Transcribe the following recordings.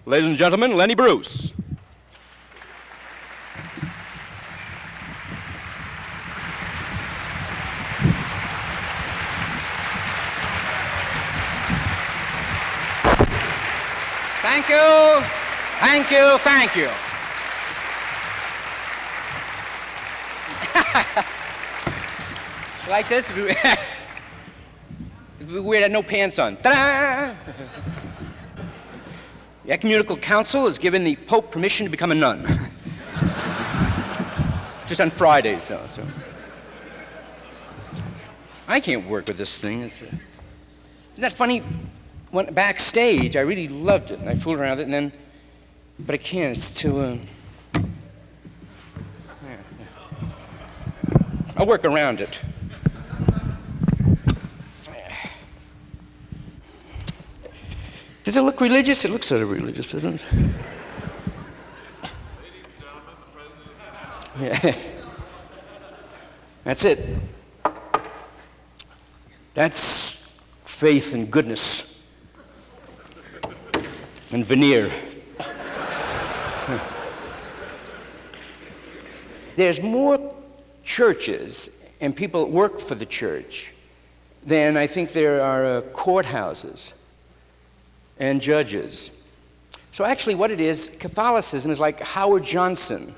Ladies and gentlemen, Lenny Bruce. Thank you, thank you, thank you. Like this? We had no pants on. Ta-da! The Ecumenical Council has given the Pope permission to become a nun. Just on Fridays, though. So. I can't work with this thing. Isn't that funny? Went backstage, I really loved it, and I fooled around with it, and then, but I can't, it's too, I'll work around it. Does it look religious? It looks sort of religious, doesn't it? Ladies and gentlemen, the President. Yeah. That's it. That's faith and goodness. And veneer. There's more churches and people that work for the church than I think there are courthouses and judges. So actually what it is, Catholicism is like Howard Johnson.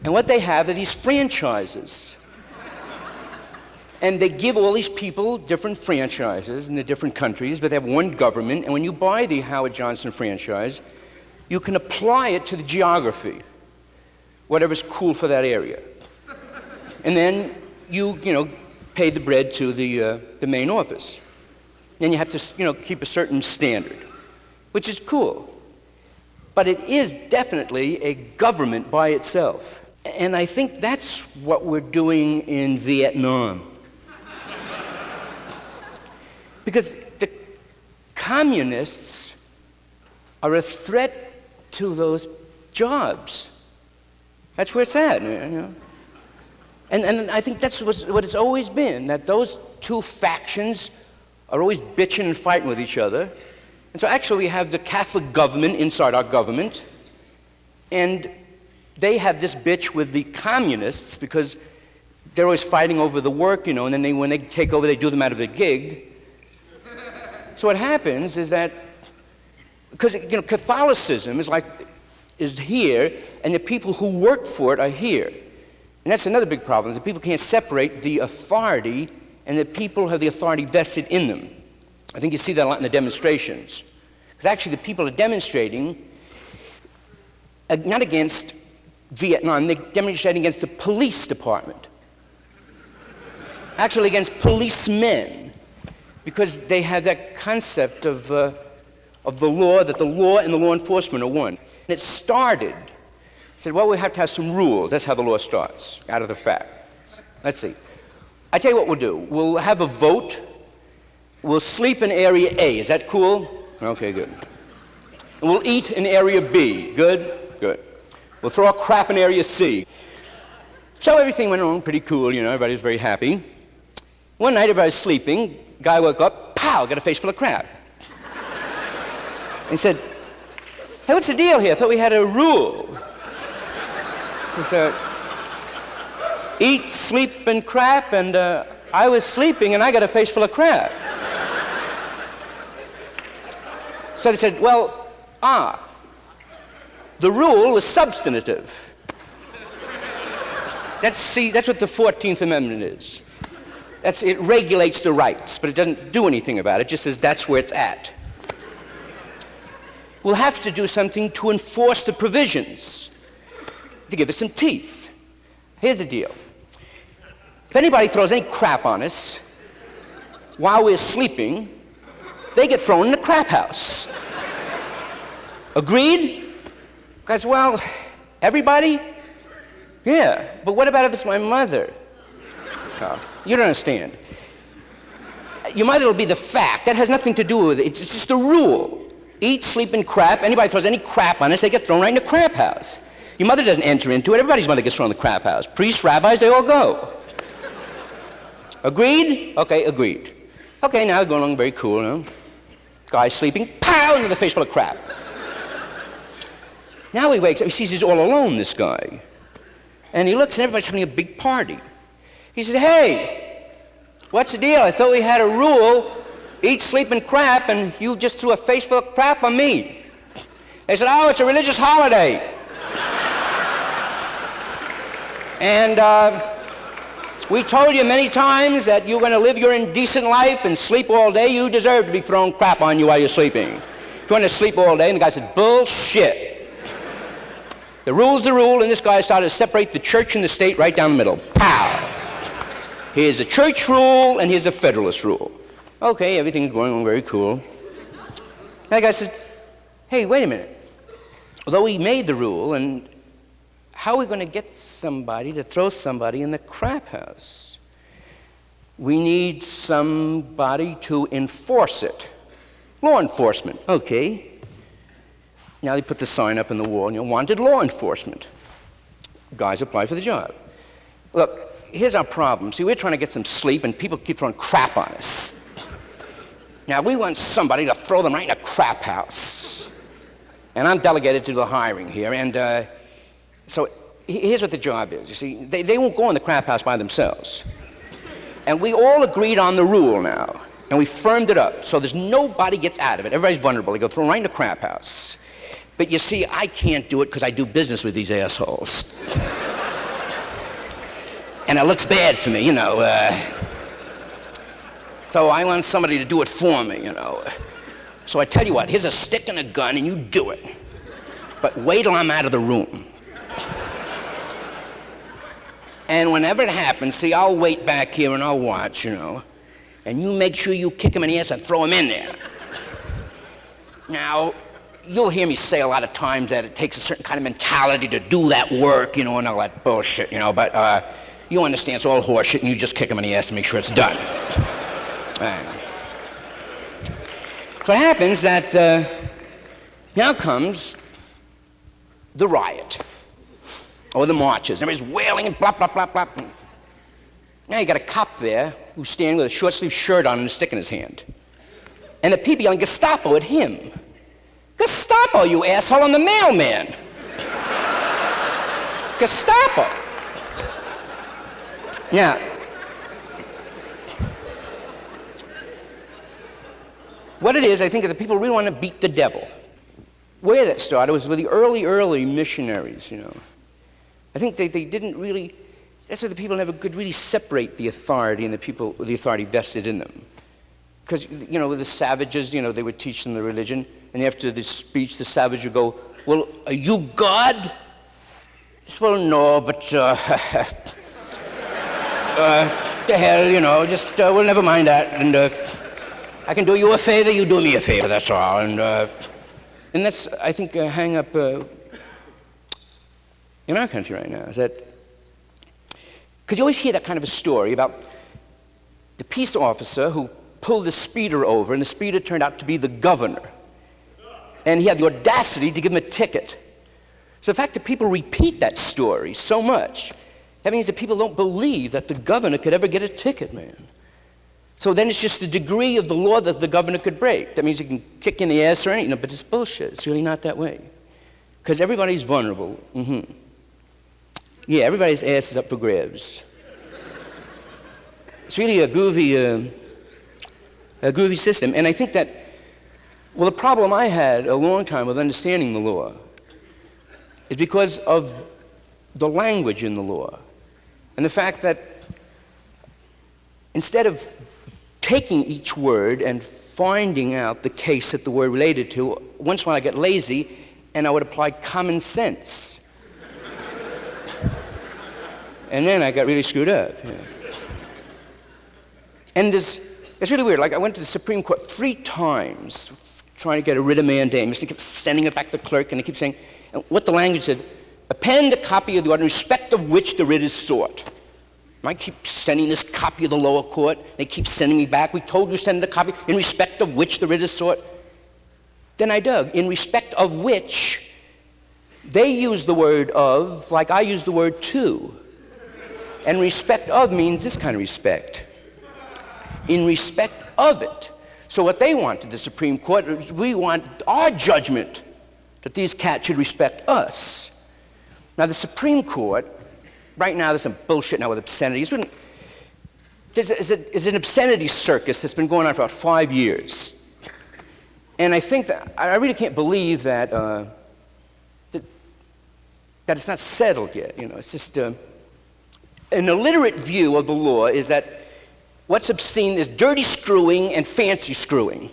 And what they have are these franchises. And they give all these people different franchises in the different countries, but they have one government, and when you buy the Howard Johnson franchise, you can apply it to the geography, whatever's cool for that area. And then you pay the bread to the main office. Then you have to, keep a certain standard, which is cool. But it is definitely a government by itself. And I think that's what we're doing in Vietnam. Because the communists are a threat to those jobs. That's where it's at, And I think that's what it's always been, that those two factions are always bitching and fighting with each other. And so actually we have the Catholic government inside our government, and they have this bitch with the communists because they're always fighting over the work, and then when they take over, they do them out of a gig. So what happens is that, because Catholicism is here, and the people who work for it are here. And that's another big problem. The people can't separate the authority and the people have the authority vested in them. I think you see that a lot in the demonstrations. Because actually the people are demonstrating not against Vietnam, they're demonstrating against the police department. Actually against policemen. Because they have that concept of the law, that the law and the law enforcement are one. And it started, said, well, we have to have some rules. That's how the law starts, out of the fact. Let's see. I tell you what we'll do. We'll have a vote. We'll sleep in area A. Is that cool? Okay, good. And we'll eat in area B. Good? Good. We'll throw a crap in area C. So everything went along pretty cool, everybody was very happy. One night everybody was sleeping. Guy woke up, pow, got a face full of crap. He said, hey, what's the deal here? I thought we had a rule. He says, eat, sleep, and crap, and I was sleeping and I got a face full of crap. So they said, well, the rule was substantive. That's what the 14th Amendment is. It regulates the rights, but it doesn't do anything about it. It just says that's where it's at. We'll have to do something to enforce the provisions, to give us some teeth. Here's the deal. If anybody throws any crap on us while we're sleeping, they get thrown in the crap house. Agreed? Because, well, everybody? Yeah, but what about if it's my mother? You don't understand. Your mother will be the fact. That has nothing to do with it. It's just a rule. Eat, sleep, and crap. Anybody throws any crap on us, they get thrown right in the crap house. Your mother doesn't enter into it. Everybody's mother gets thrown in the crap house. Priests, rabbis, they all go. Agreed? Okay, agreed. Okay, now we're going along very cool, Guy's sleeping, pow, into the face full of crap. Now he wakes up, he sees he's all alone, this guy. And he looks and everybody's having a big party. He said, hey, what's the deal? I thought we had a rule, eat, sleep, and crap, and you just threw a face full of crap on me. They said, oh, it's a religious holiday. And we told you many times that you're going to live your indecent life and sleep all day. You deserve to be thrown crap on you while you're sleeping. If you want to sleep all day, and the guy said, bullshit. The rule's the rule, and this guy started to separate the church and the state right down the middle. Pow! Here's a church rule, and here's a federalist rule. Okay, everything's going on very cool. And the guy said, hey, wait a minute. Although we made the rule, and how are we going to get somebody to throw somebody in the crap house? We need somebody to enforce it. Law enforcement, okay. Now they put the sign up on the wall, wanted law enforcement. Guys apply for the job. Look, here's our problem. See, we're trying to get some sleep, and people keep throwing crap on us. Now, we want somebody to throw them right in a crap house. And I'm delegated to the hiring here, and so here's what the job is. You see, they won't go in the crap house by themselves. And we all agreed on the rule now, and we firmed it up, so there's nobody gets out of it. Everybody's vulnerable. They go thrown right in the crap house. But you see, I can't do it because I do business with these assholes. And it looks bad for me, So I want somebody to do it for me, So I tell you what, here's a stick and a gun, and you do it. But wait till I'm out of the room. And whenever it happens, see, I'll wait back here and I'll watch, And you make sure you kick him in the ass and throw him in there. Now, you'll hear me say a lot of times that it takes a certain kind of mentality to do that work, and all that bullshit, but you understand it's all horseshit, and you just kick him in the ass and make sure it's done. So it happens that now comes the riot, or the marches. Everybody's wailing and blah, blah, blah, blah. Now you got a cop there who's standing with a short-sleeved shirt on and a stick in his hand. And the people yelling Gestapo at him. Gestapo, you asshole, I'm the mailman. Gestapo. Now, what it is, I think, that the people really want to beat the devil. Where that started was with the early missionaries, I think they didn't really, that's why the people never could really separate the authority and the authority vested in them. Because, with the savages, they would teach them the religion, and after the speech, the savage would go, well, are you God? Well, no, but, the hell, just, well, never mind that, and I can do you a favor, you do me a favor, that's all, and that's, I think, a hang-up in our country right now, is that, because you always hear that kind of a story about the peace officer who pulled the speeder over, and the speeder turned out to be the governor. And he had the audacity to give him a ticket. So the fact that people repeat that story so much, that means that people don't believe that the governor could ever get a ticket, man. So then it's just the degree of the law that the governor could break. That means he can kick in the ass or anything, but it's bullshit. It's really not that way. Because everybody's vulnerable. Yeah, everybody's ass is up for grabs. It's really a groovy system. And I think that, well, the problem I had a long time with understanding the law is because of the language in the law. And the fact that instead of taking each word and finding out the case that the word related to, once in a while I get lazy and I would apply common sense. And then I got really screwed up. Yeah. And it's really weird. Like, I went to the Supreme Court 3 times trying to get a writ of mandamus. They kept sending it back to the clerk, and they keep saying, and what the language said, append a copy of the order in respect of which the writ is sought. And I keep sending this copy of the lower court. They keep sending me back. We told you to send the copy in respect of which the writ is sought. Then I dug, in respect of which they use the word of like I use the word to. And respect of means this kind of respect. In respect of it. So what they wanted, the Supreme Court, is we want our judgment that these cats should respect us. Now the Supreme Court, right now there's some bullshit now with obscenities. There's an obscenity circus that's been going on for about 5 years. And I think that, I really can't believe that, that it's not settled yet. You know, it's just, an illiterate view of the law is that what's obscene is dirty screwing and fancy screwing.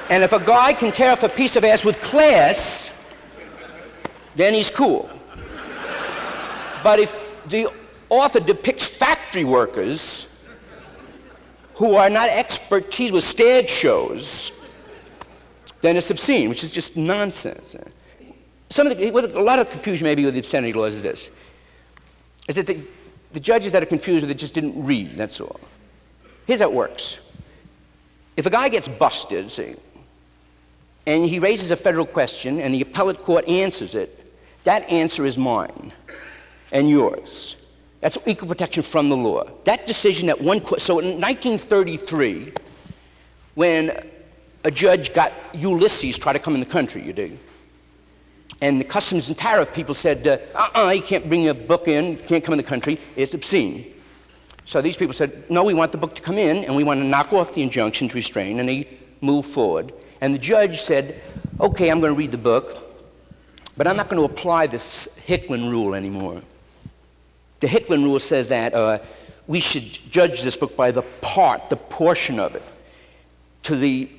And if a guy can tear off a piece of ass with class, then he's cool. But if the author depicts factory workers who are not expertise with stage shows, then it's obscene, which is just nonsense. A lot of confusion maybe with the obscenity laws is this, is that the judges that are confused with it just didn't read, that's all. Here's how it works. If a guy gets busted, see, and he raises a federal question and the appellate court answers it, that answer is mine and yours. That's equal protection from the law. That decision that one court, so in 1933, when a judge got Ulysses try to come in the country, you dig? And the customs and tariff people said, you can't bring a book in, you can't come in the country, it's obscene. So these people said, no, we want the book to come in, and we want to knock off the injunction to restrain, and they moved forward. And the judge said, okay, I'm going to read the book, but I'm not going to apply this Hicklin rule anymore. The Hicklin rule says that we should judge this book by the portion of it, to the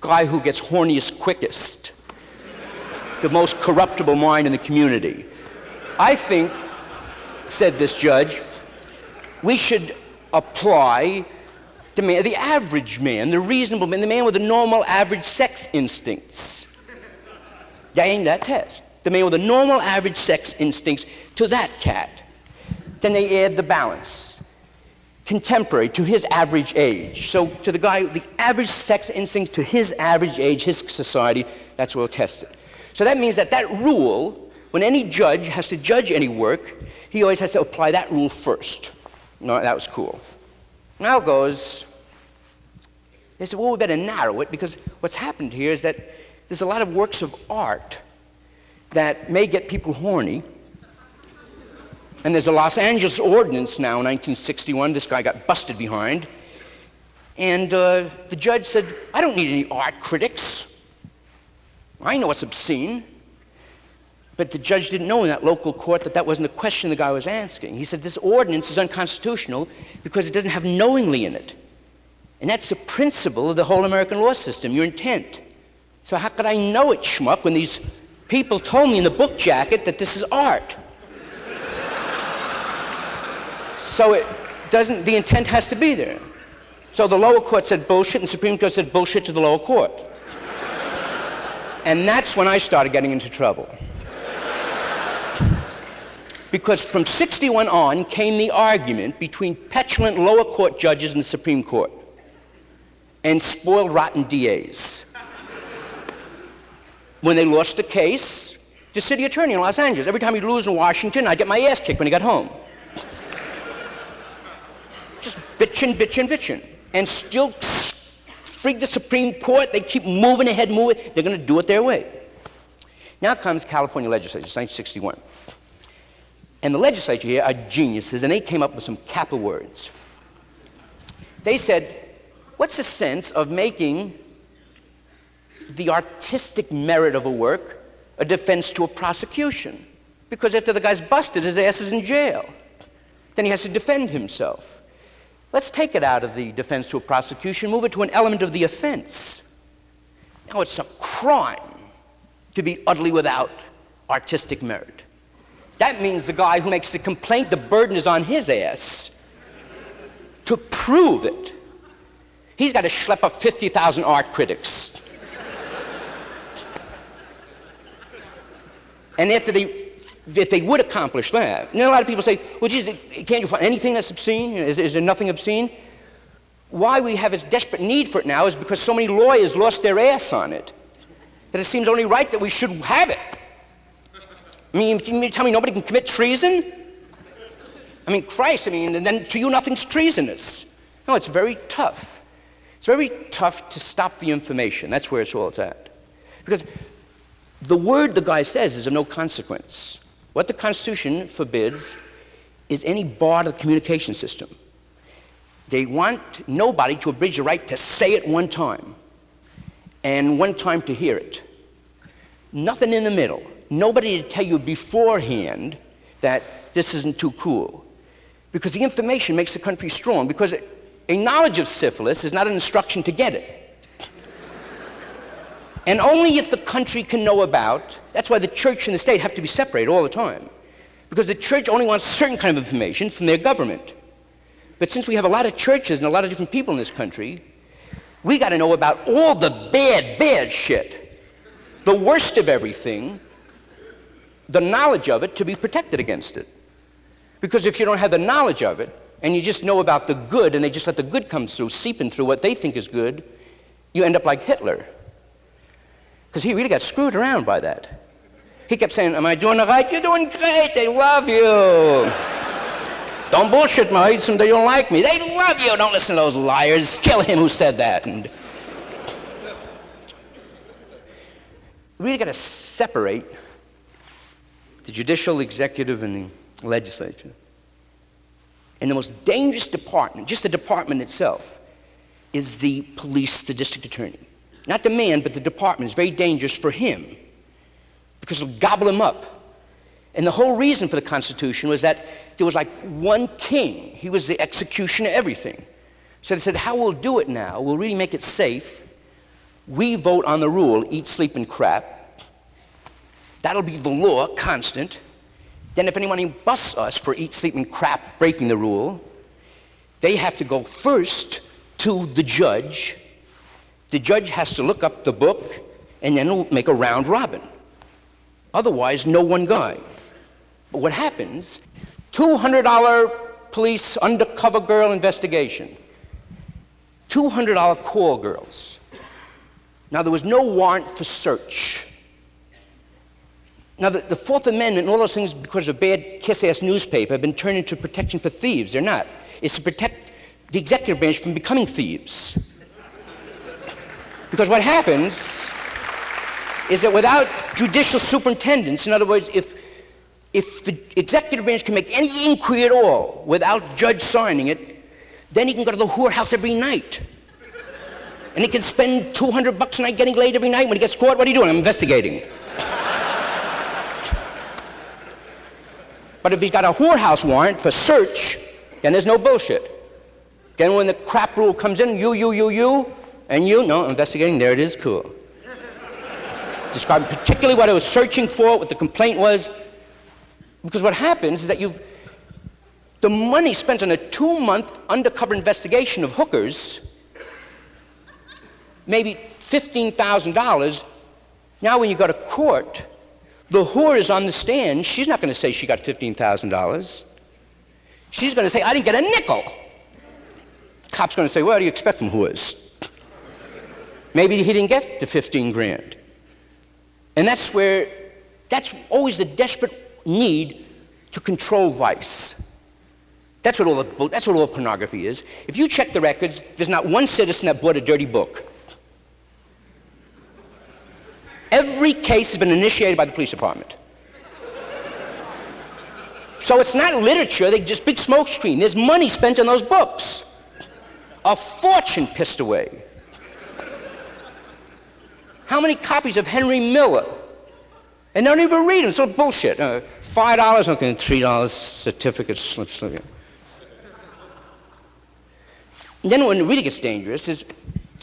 guy who gets horniest quickest, the most corruptible mind in the community. I think, said this judge, we should apply the average man, the reasonable man, the man with the normal average sex instincts. That test. The man with the normal average sex instincts to that cat. Then they add the balance. Contemporary to his average age. So to the guy, the average sex instinct to his average age, his society, that's what we'll test it. So that means that that rule, when any judge has to judge any work, he always has to apply that rule first. No, that was cool. Now goes, they said, well, we better narrow it, because what's happened here is that there's a lot of works of art that may get people horny. And there's a Los Angeles ordinance now in 1961 this guy got busted behind. And the judge said, I don't need any art critics. I know it's obscene. But the judge didn't know in that local court that that wasn't the question the guy was asking. He said, this ordinance is unconstitutional because it doesn't have knowingly in it. And that's the principle of the whole American law system, your intent. So how could I know it, schmuck, when these people told me in the book jacket that this is art? So it doesn't, the intent has to be there. So the lower court said bullshit, and the Supreme Court said bullshit to the lower court. And that's when I started getting into trouble. Because from 61 on came the argument between petulant lower court judges and the Supreme Court and spoiled rotten DAs. When they lost the case, the city attorney in Los Angeles, every time he'd lose in Washington, I'd get my ass kicked when he got home. Just bitching, bitching, bitching. And still freak the Supreme Court, they keep moving ahead, moving, they're gonna do it their way. Now comes California legislature, 1961. And the legislature here are geniuses, and they came up with some capital words. They said, what's the sense of making the artistic merit of a work a defense to a prosecution? Because after the guy's busted, his ass is in jail. Then he has to defend himself. Let's take it out of the defense to a prosecution, move it to an element of the offense. Now it's a crime to be utterly without artistic merit. That means the guy who makes the complaint, the burden is on his ass to prove it. He's got to schlep up 50,000 art critics. And if they would accomplish that, and then a lot of people say, well, geez, can't you find anything that's obscene? Is there nothing obscene? Why we have this desperate need for it now is because so many lawyers lost their ass on it, that it seems only right that we should have it. I mean, you tell me nobody can commit treason? I mean, Christ, and then to you nothing's treasonous. No, it's very tough. It's very tough to stop the information. That's where it's all at. Because the word the guy says is of no consequence. What the Constitution forbids is any bar to the communication system. They want nobody to abridge the right to say it one time, and one time to hear it. Nothing in the middle. Nobody to tell you beforehand that this isn't too cool. Because the information makes the country strong, because a knowledge of syphilis is not an instruction to get it. And only if the country can know about, that's why the church and the state have to be separated all the time. Because the church only wants certain kind of information from their government. But since we have a lot of churches and a lot of different people in this country, we got to know about all the bad, bad shit. The worst of everything, the knowledge of it to be protected against it. Because if you don't have the knowledge of it, and you just know about the good, and they just let the good come through, seeping through what they think is good, you end up like Hitler. Because he really got screwed around by that. He kept saying, am I doing it right? You're doing great, they love you. Don't bullshit me, they don't like me. They love you, don't listen to those liars. Kill him who said that. And we really got to separate the judicial, executive, and the legislature. And the most dangerous department, just the department itself, is the police, the district attorney. Not the man, but the department is very dangerous for him, because it'll gobble him up. And the whole reason for the Constitution was that there was like one king. He was the executioner of everything. So they said, how we'll do it now, we'll really make it safe. We vote on the rule, eat, sleep, and crap. That'll be the law, constant. Then if anyone busts us for eat, sleep, and crap breaking the rule, they have to go first to the judge. The judge has to look up the book, and then it'll make a round robin. Otherwise, no one guy. But what happens, $200 police undercover girl investigation, $200 call girls. Now, there was no warrant for search. Now, the Fourth Amendment and all those things, because of bad kiss-ass newspaper, have been turned into protection for thieves. They're not. It's to protect the executive branch from becoming thieves. Because what happens is that without judicial superintendence, in other words, if the executive branch can make any inquiry at all without judge signing it, then he can go to the whorehouse every night. And he can spend $200 a night getting laid every night. When he gets caught, what are you doing? I'm investigating. But if he's got a whorehouse warrant for search, then there's no bullshit. Then when the crap rule comes in, you, and you, no, investigating, there it is, cool. Describing particularly what I was searching for, what the complaint was. Because what happens is that the money spent on a 2-month undercover investigation of hookers, maybe $15,000, now when you go to court, the whore is on the stand. She's not going to say she got $15,000. She's going to say, I didn't get a nickel. Cop's going to say, well, what do you expect from whores? Maybe he didn't get the 15 grand. And that's always the desperate need to control vice. That's what all pornography is. If you check the records, there's not one citizen that bought a dirty book. Every case has been initiated by the police department. So it's not literature, they just big smoke screen. There's money spent on those books. A fortune pissed away. How many copies of Henry Miller? And they don't even read them, it's all bullshit. $5, okay, $3, certificates, slips. And then when it really gets dangerous is,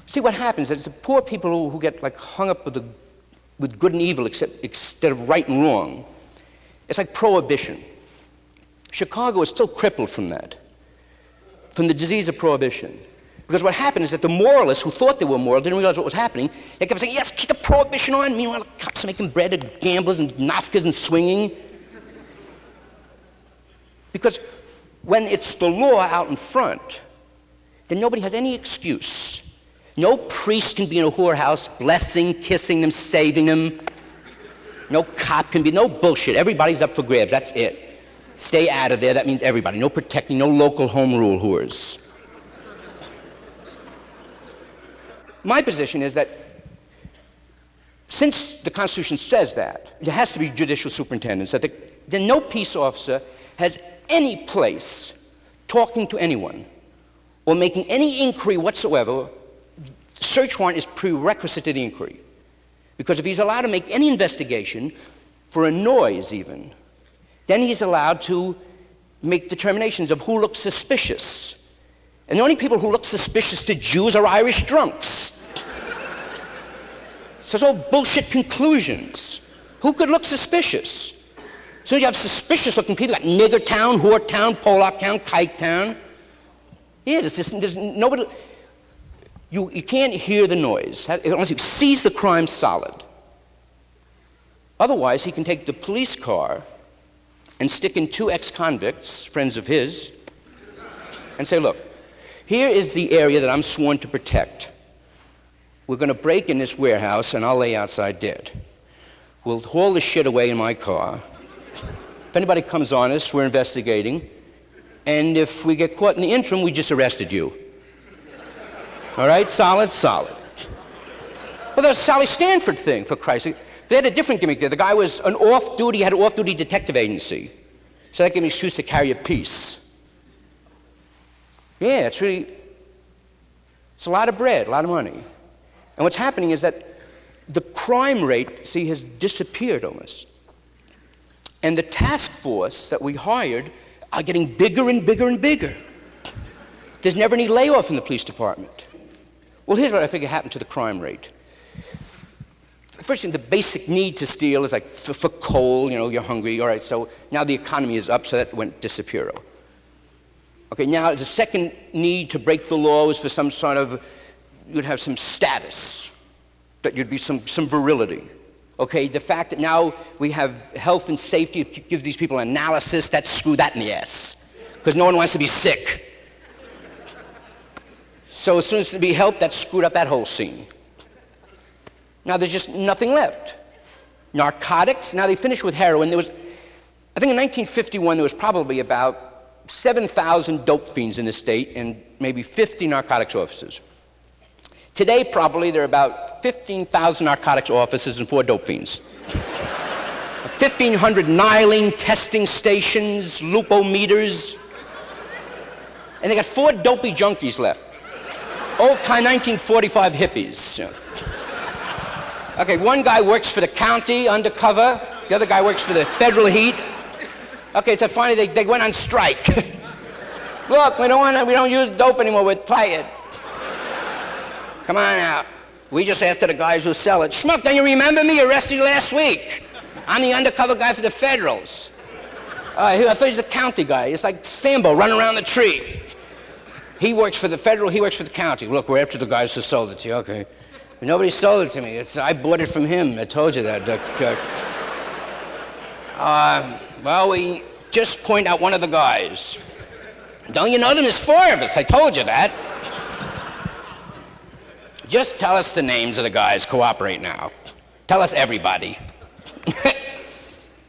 see what happens, it's the poor people who get like hung up with good and evil instead of right and wrong. It's like Prohibition. Chicago is still crippled from that, from the disease of Prohibition. Because what happened is that the moralists who thought they were moral didn't realize what was happening. They kept saying, yes, keep the Prohibition on. Meanwhile, the cops are making bread at gamblers and nafkas and swinging. Because when it's the law out in front, then nobody has any excuse. No priest can be in a whorehouse blessing, kissing them, saving them. No cop can be, no bullshit. Everybody's up for grabs, that's it. Stay out of there. That means everybody. No protecting, no local home rule whores. My position is that since the Constitution says that, there has to be judicial superintendents, that no peace officer has any place talking to anyone or making any inquiry whatsoever. Search warrant is prerequisite to the inquiry. Because if he's allowed to make any investigation, for a noise even, then he's allowed to make determinations of who looks suspicious. And the only people who look suspicious to Jews are Irish drunks. So it's all bullshit conclusions. Who could look suspicious? As soon as you have suspicious-looking people like Nigger Town, Whore Town, Pollock Town, Kike Town. Yeah, there's nobody. You can't hear the noise unless he sees the crime solid. Otherwise, he can take the police car and stick in 2 ex-convicts, friends of his, and say, look, here is the area that I'm sworn to protect. We're going to break in this warehouse, and I'll lay outside dead. We'll haul the shit away in my car. If anybody comes on us, we're investigating. And if we get caught in the interim, we just arrested you. All right? Solid, solid. Well, there's a Sally Stanford thing, for Christ's sake. They had a different gimmick there. The guy was an off-duty, had an off-duty detective agency. So that gave me an excuse to carry a piece. Yeah, it's a lot of bread, a lot of money. And what's happening is that the crime rate, see, has disappeared almost. And the task force that we hired are getting bigger and bigger and bigger. There's never any layoff in the police department. Well, here's what I figure happened to the crime rate. First thing, the basic need to steal is like for coal, you know, you're hungry, all right, so now the economy is up, so that went disappear. Okay, now the second need to break the law is for some sort of, you'd have some status, that you'd be some virility. Okay, the fact that now we have health and safety, it gives these people analysis, that screw that in the ass, because no one wants to be sick. So as soon as to be helped, that screwed up that whole scene. Now there's just nothing left. Narcotics, now they finished with heroin. There was, I think in 1951, there was probably about 7,000 dope fiends in the state and maybe 50 narcotics officers. Today, probably, there are about 15,000 narcotics officers and 4 dope fiends. 1,500 Niling testing stations, lupometers, and they got 4 dopey junkies left. Old-time 1945 hippies. Yeah. Okay, one guy works for the county undercover, the other guy works for the federal heat. Okay, so finally they went on strike. Look, we don't use dope anymore, we're tired. Come on out. We just after the guys who sell it. Schmuck, don't you remember me? Arrested you last week. I'm the undercover guy for the federals. I thought he was the county guy. It's like Sambo running around the tree. He works for the federal, he works for the county. Look, we're after the guys who sold it to you, okay. But nobody sold it to me. I bought it from him. I told you that. Well, we just point out one of the guys. Don't you know them? There's 4 of us. I told you that. Just tell us the names of the guys. Cooperate now. Tell us everybody.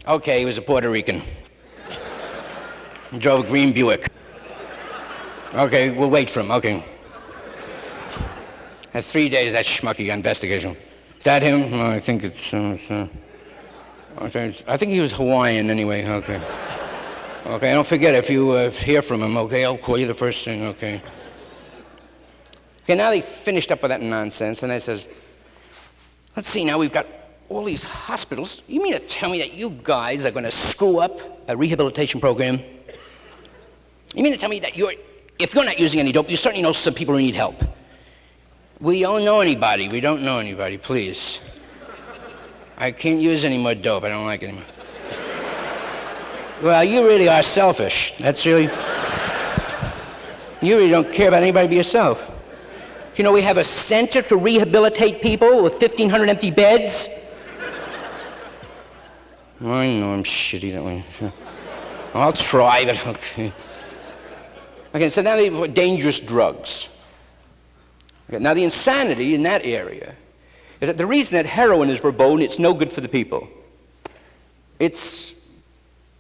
Okay, he was a Puerto Rican. He drove a green Buick. Okay, we'll wait for him. Okay. Had 3 days, that schmucky investigation. Is that him? Oh, I think it's, I think he was Hawaiian anyway, okay. Okay, don't forget if you hear from him, okay, I'll call you the first thing, okay. Okay, now they finished up with that nonsense, and they says, let's see, now we've got all these hospitals. You mean to tell me that you guys are going to screw up a rehabilitation program? You mean to tell me that if you're not using any dope, you certainly know some people who need help? We don't know anybody. We don't know anybody, please. I can't use any more dope. I don't like it anymore. Well, you really are selfish. That's really... You really don't care about anybody but yourself. You know, we have a center to rehabilitate people with 1,500 empty beds. I know I'm shitty that way. I'll try, but okay. Okay, so now they've dangerous drugs. Okay, now the insanity in that area is that the reason that heroin is verboten, it's no good for the people. It's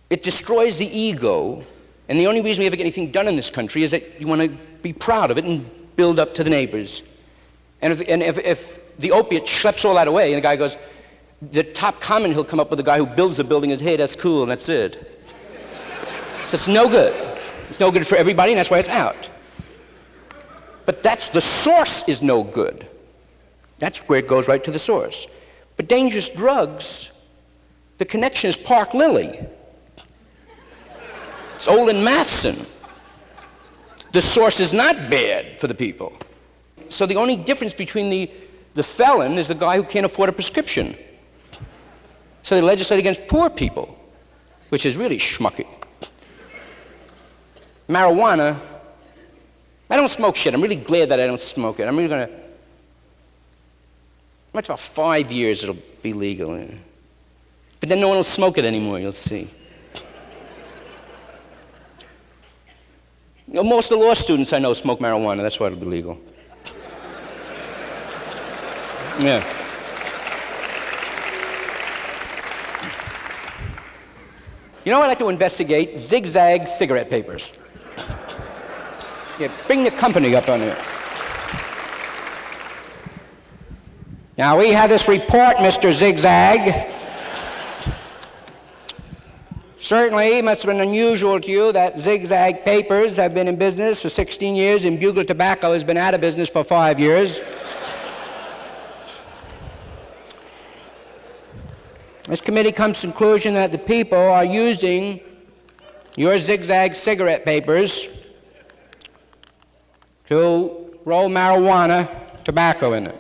It destroys the ego, and the only reason we ever get anything done in this country is that you want to be proud of it and build up to the neighbors. And if the opiate schleps all that away, and the guy goes, the top comment he'll come up with, the guy who builds the building is, hey, that's cool, and that's it. So it's no good. It's no good for everybody, and that's why it's out. But the source is no good. That's where it goes right to the source. But dangerous drugs, the connection is Park Lily. It's Olin Matheson. The source is not bad for the people. So the only difference between the felon is the guy who can't afford a prescription. So they legislate against poor people, which is really schmucky. Marijuana, I don't smoke shit. I'm really glad that I don't smoke it. I'm really going to, much about 5 years it'll be legal. But then no one will smoke it anymore, you'll see. You know, most of the law students I know smoke marijuana, that's why it'll be legal. Yeah. You know what I'd like to investigate? Zigzag cigarette papers. Yeah, bring the company up on it. Now, we have this report, Mr. Zigzag. Certainly, it must have been unusual to you that Zigzag Papers have been in business for 16 years and Bugler Tobacco has been out of business for 5 years. This committee comes to the conclusion that the people are using your Zigzag cigarette papers to roll marijuana tobacco in it.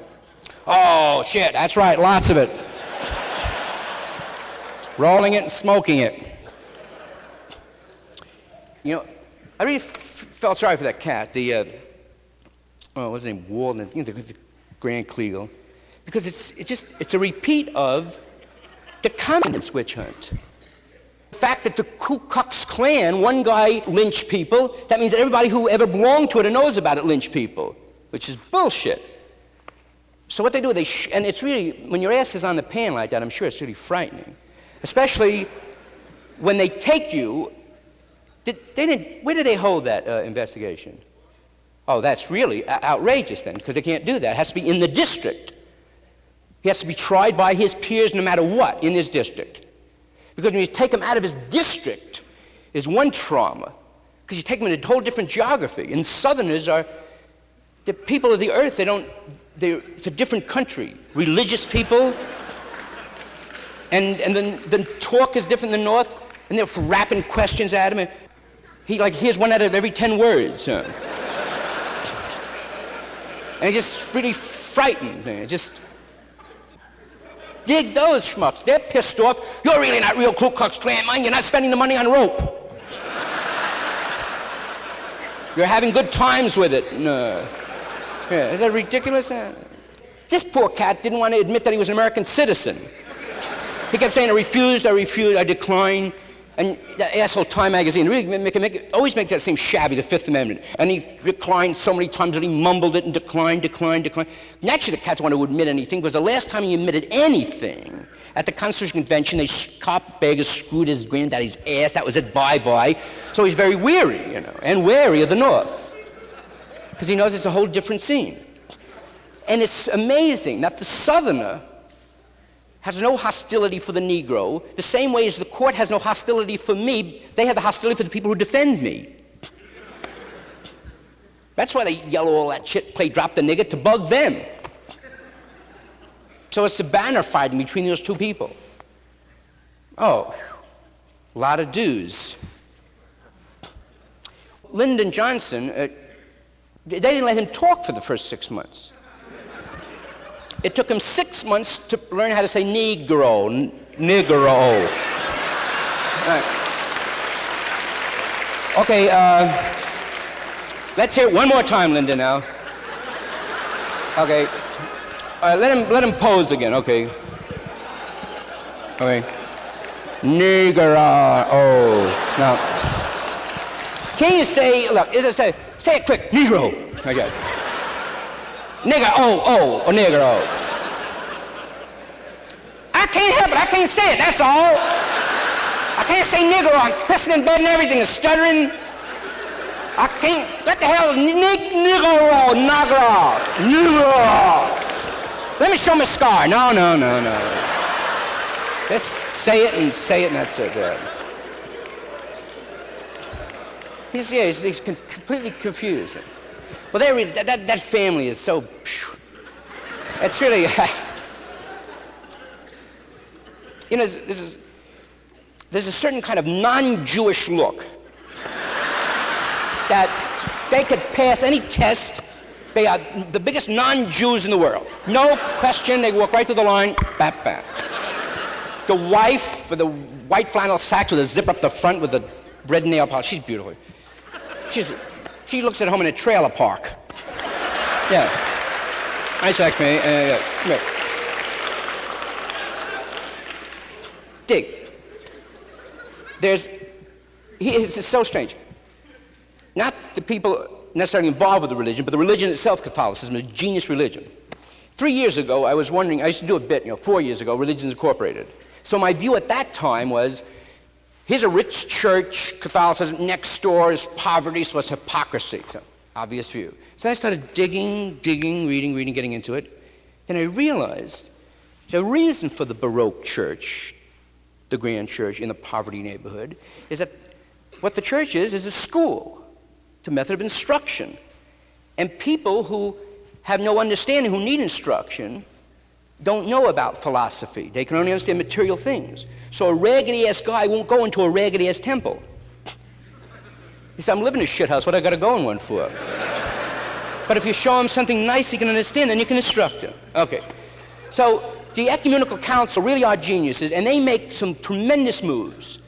Oh, shit, that's right, lots of it. Rolling it and smoking it. You know, I really felt sorry for that cat, what's his name, Walden, the Grand Kleagle, because it's a repeat of the communist witch hunt. The fact that the Ku Klux Klan, one guy lynched people, that means that everybody who ever belonged to it or knows about it lynched people, which is bullshit. So what they do, and it's really, when your ass is on the pan like that, I'm sure it's really frightening. Especially when they take you, where did they hold that investigation? Oh, that's really outrageous then, because they can't do that. It has to be in the district. He has to be tried by his peers no matter what in his district. Because when you take him out of his district, is one trauma, because you take him in a whole different geography. And Southerners are the people of the earth. It's a different country. Religious people, and then the talk is different than the North, and they're rapping questions at him. And here's one out of every 10 words. And it's just really frightened. Dig those schmucks. They're pissed off. You're really not real Ku Klux Klan, man. You're not spending the money on rope. You're having good times with it. No. Yeah, is that ridiculous? This poor cat didn't want to admit that he was an American citizen. He kept saying, I refused, I declined. And that asshole Time magazine really always make that same shabby, the Fifth Amendment. And he declined so many times that he mumbled it and declined. Naturally, the cats want to admit anything, because the last time he admitted anything at the Constitutional Convention, they carpetbaggers screwed his granddaddy's ass. That was it, bye-bye. So he's very weary, and wary of the North, because he knows it's a whole different scene. And it's amazing that the Southerner has no hostility for the Negro, the same way as the court has no hostility for me. They have the hostility for the people who defend me. That's why they yell all that shit, play drop the nigger, to bug them. So it's the banner fighting between those two people. Oh, a lot of dues. Lyndon Johnson, they didn't let him talk for the first 6 months. It took him 6 months to learn how to say Negro. Negro. Right. Okay, let's hear it one more time, Linda, now. Okay. Let him pose again, okay. Okay. Negro. Oh. Now, can you say, look, say it quick, Negro. Okay. Nigger, oh, nigger, oh. I can't help it, I can't say it, that's all. I can't say nigger, I'm pissing in bed and everything is stuttering. I can't, what the hell, nigger, Let me show my scar. No. Just say it and that's it. Yeah. He's completely confused. Well, they really, that family is so, it's really, you know, there's a certain kind of non-Jewish look that they could pass any test. They are the biggest non-Jews in the world. No question, they walk right through the line, bap, bap. The wife with the white flannel sacks with a zip up the front with the red nail polish, she's beautiful. She looks at home in a trailer park. Yeah. Nice act for me. Yeah. Dig. It's so strange. Not the people necessarily involved with the religion, but the religion itself, Catholicism, is a genius religion. 3 years ago, I was wondering, I used to do a bit, 4 years ago, Religions Incorporated. So my view at that time was, here's a rich church, Catholicism, next door is poverty, so it's hypocrisy. So, obvious view. So I started digging, reading, getting into it. Then I realized the reason for the Baroque church, the grand church in the poverty neighborhood, is that what the church is a school. It's a method of instruction. And people who have no understanding, who need instruction, don't know about philosophy. They can only understand material things. So a raggedy-ass guy won't go into a raggedy-ass temple. He said, I'm living in a shit house, what I gotta go in one for? But if you show him something nice he can understand, then you can instruct him. Okay. So the Ecumenical Council really are geniuses, and they make some tremendous moves.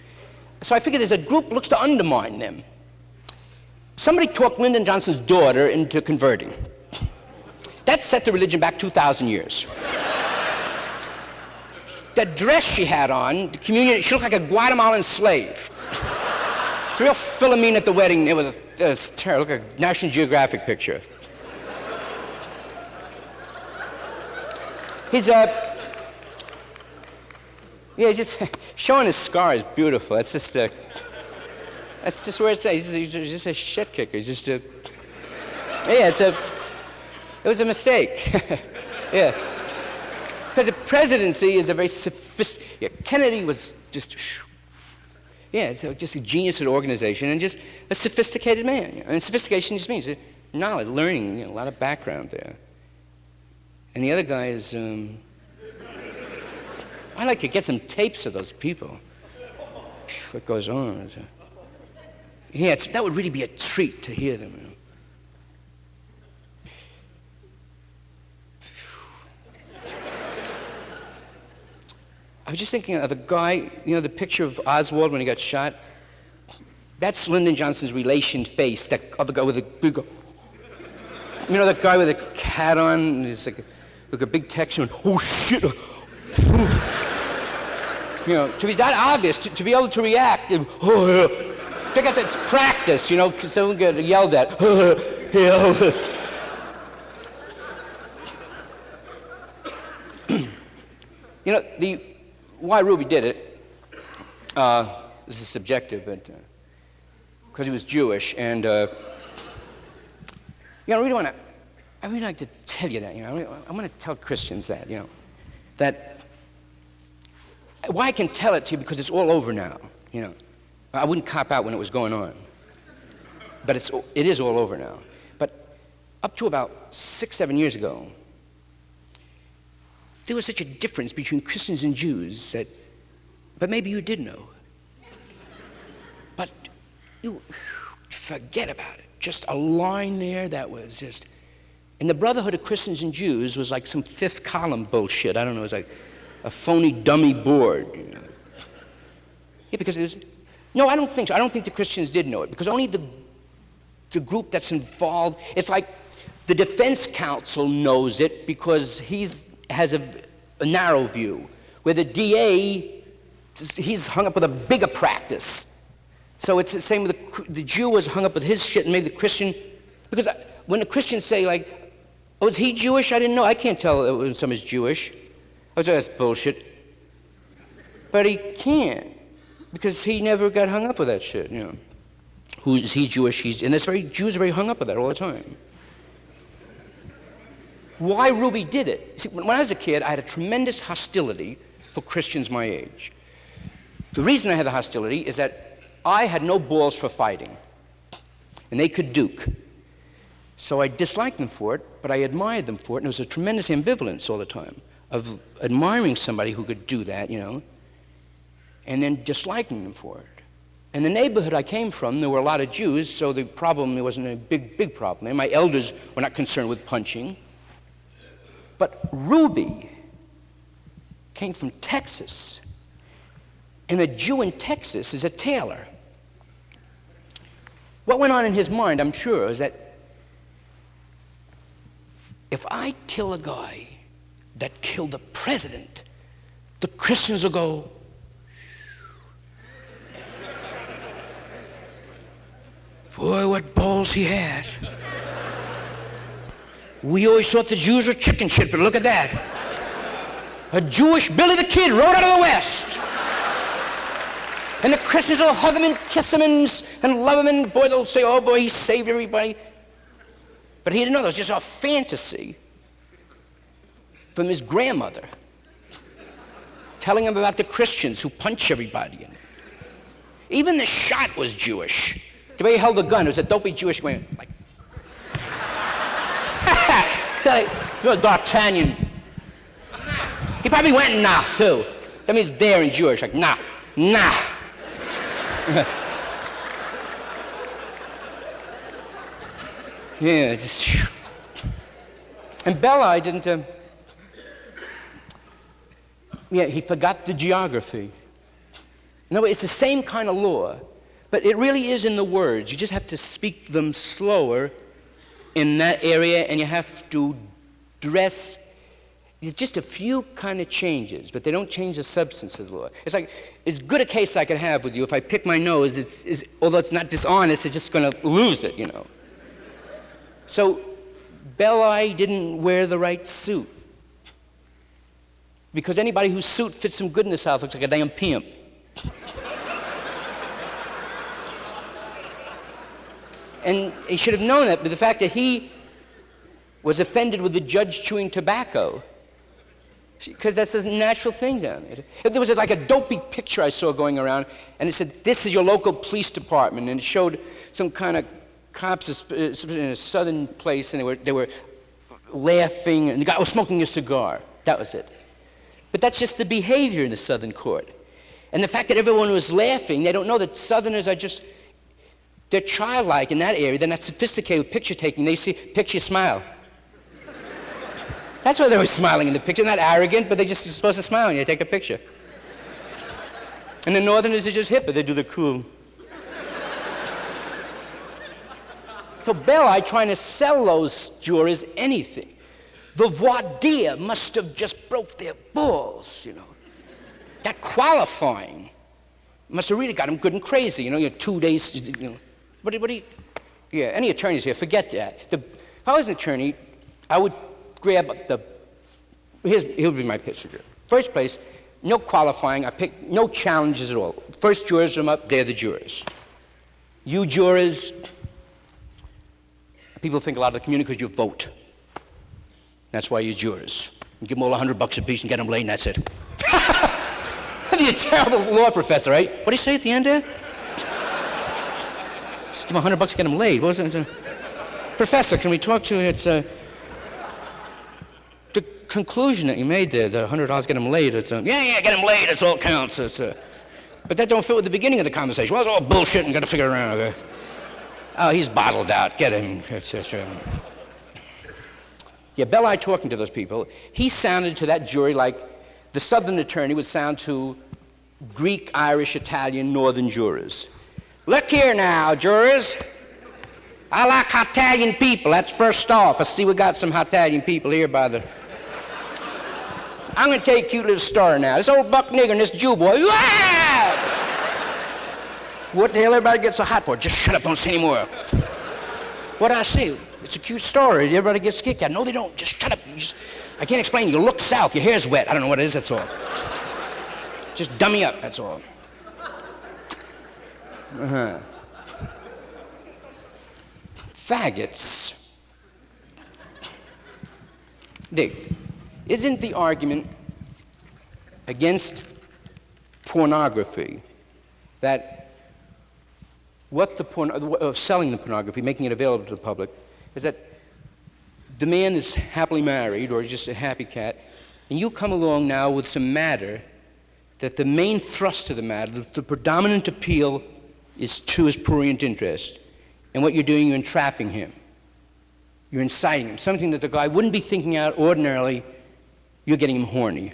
So I figured there's a group that looks to undermine them. Somebody talked Lyndon Johnson's daughter into converting. That set the religion back 2,000 years. That dress she had on, the communion, she looked like a Guatemalan slave. It's a real Philomene at the wedding there with this terrible, look like a National Geographic picture. He's just showing his scar is beautiful. That's just where it's at. He's just a shit kicker. He's just a, yeah, it was a mistake. Yeah. Because the presidency is a very sophisticated, Kennedy was just, it's just a genius at organization and just a sophisticated man. And sophistication just means knowledge, learning, a lot of background there. And the other guy is, I'd like to get some tapes of those people. What goes on? Yeah, that would really be a treat to hear them. I was just thinking of the guy, the picture of Oswald when he got shot. That's Lyndon Johnson's relation face, that other guy with the big, that guy with a cat on, he's like a big texture, oh shit. To be that obvious, to be able to react, to get that practice, because someone get yelled at. Why Ruby did it, this is subjective, but because he was Jewish, and I really like to tell you that, I want to tell Christians that, that why I can tell it to you because it's all over now, I wouldn't cop out when it was going on, but it is all over now. But up to about 6-7 years ago, there was such a difference between Christians and Jews but maybe you did know. But you forget about it. Just a line there that was just, and the brotherhood of Christians and Jews was like some fifth column bullshit. I don't know, it was like a phony dummy board. Yeah, because no, I don't think so. I don't think the Christians did know it, because only the group that's involved, it's like the defense counsel knows it because has a narrow view, where the DA, he's hung up with a bigger practice. So it's the same with the Jew was hung up with his shit, and maybe the Christian, because when the Christians say like, oh, is he Jewish? I didn't know. I can't tell when someone's Jewish. I was like, that's bullshit. But he can't, Because he never got hung up with that shit, you know. Who's he Jewish? And Jews are very hung up with that all the time. Why Ruby did it? See, when I was a kid, I had a tremendous hostility for Christians my age. The reason I had the hostility is that I had no balls for fighting, and they could duke. So I disliked them for it, but I admired them for it, and there was a tremendous ambivalence all the time of admiring somebody who could do that, you know, and then disliking them for it. In the neighborhood I came from, there were a lot of Jews, so the problem, there wasn't a big problem. And my elders were not concerned with punching. But Ruby came from Texas, and a Jew in Texas is a tailor. What went on in his mind, I'm sure, is that if I kill a guy that killed the president, the Christians will go, boy, what balls he had. We always thought the Jews were chicken shit, but look at that. A Jewish Billy the Kid rode out of the West. And the Christians will hug him and kiss him and love him, and boy, they'll say, oh boy, he saved everybody. But he didn't know that was just a fantasy from his grandmother, telling him about the Christians who punch everybody. Even the shot was Jewish. The way he held the gun, it was a dopey Jewish way, like. You know, D'Artagnan. He probably went nah, too. That means there in Jewish, like nah. Yeah, just. And Belli didn't. He forgot the geography. No, it's the same kind of law, but it really is in the words. You just have to speak them slower in that area, and you have to dress. It's just a few kind of changes, but they don't change the substance of the law. It's like, as good a case I could have with you, if I pick my nose, although it's not dishonest, it's just going to lose it, you know. So Belli didn't wear the right suit, because anybody whose suit fits him good in the South looks like a damn pimp. And he should have known that, but the fact that he was offended with the judge chewing tobacco, because that's a natural thing down there. There was like a dopey picture I saw going around, and it said, this is your local police department, and it showed some kind of cops in a southern place, and they were laughing, and the guy was smoking a cigar. That was it. But that's just the behavior in the Southern court. And the fact that everyone was laughing, they don't know that Southerners are just, they're childlike in that area. They're not sophisticated with picture taking. They see, picture, smile. That's why they were smiling in the picture. They're not arrogant, but they're just supposed to smile when you take a picture. And the Northerners are just hipper. They do the cool. So Belli trying to sell those jurors anything. The voir dire must have just broke their balls, you know. That qualifying must have really got them good and crazy, you know, 2 days, you know. Yeah, any attorneys here, forget that. If I was an attorney, I would grab here would be my picture. First place, no qualifying, I pick no challenges at all. First jurors come up, they're the jurors. You jurors, people think a lot of the community because you vote. That's why you're jurors. You give them all $100 a piece and get them laid, and that's it. That'd be a terrible law professor, right? What do you say at the end there? Just give them $100 to get them laid. What was it? Professor, can we talk to you? It's the conclusion that you made there, the $100 get them laid. It's get them laid. That's all counts. But that don't fit with the beginning of the conversation. Well, it's all bullshit and got to figure it out. Okay? Oh, he's bottled out. Get him. Yeah, Belli talking to those people, he sounded to that jury like the Southern attorney would sound to Greek, Irish, Italian, Northern jurors. Look here now, jurors. I like Italian people. That's first off. I see we got some Italian people here by the... I'm going to tell you a cute little story now. This old buck nigger and this Jew boy. What the hell everybody gets so hot for? Just shut up, don't say any more. What'd I say? It's a cute story. Everybody gets kicked out. No, they don't. Just shut up. I can't explain. You look south. Your hair's wet. I don't know what it is. That's all. Just dummy up. That's all. Faggots. Dick, isn't the argument against pornography that selling the pornography, making it available to the public, is that the man is happily married or just a happy cat, and you come along now with some matter that the main thrust of the matter, the predominant appeal is to his prurient interest. And what you're doing, you're entrapping him. You're inciting him. Something that the guy wouldn't be thinking out ordinarily, you're getting him horny.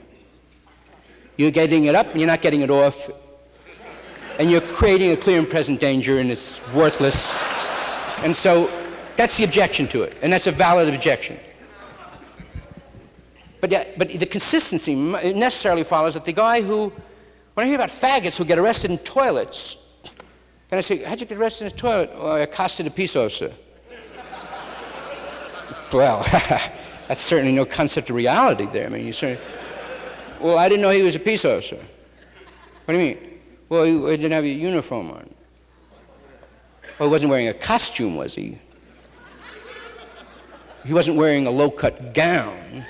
You're getting it up and you're not getting it off. And you're creating a clear and present danger and it's worthless. And so that's the objection to it. And that's a valid objection. But the consistency necessarily follows that the guy who, when I hear about faggots who get arrested in toilets, and I say, how'd you get arrested in a toilet? Oh, I accosted a peace officer. Well, that's certainly no concept of reality there. I mean, you certainly, well, I didn't know he was a peace officer. What do you mean? Well, he didn't have a uniform on. Well, he wasn't wearing a costume, was he? He wasn't wearing a low-cut gown.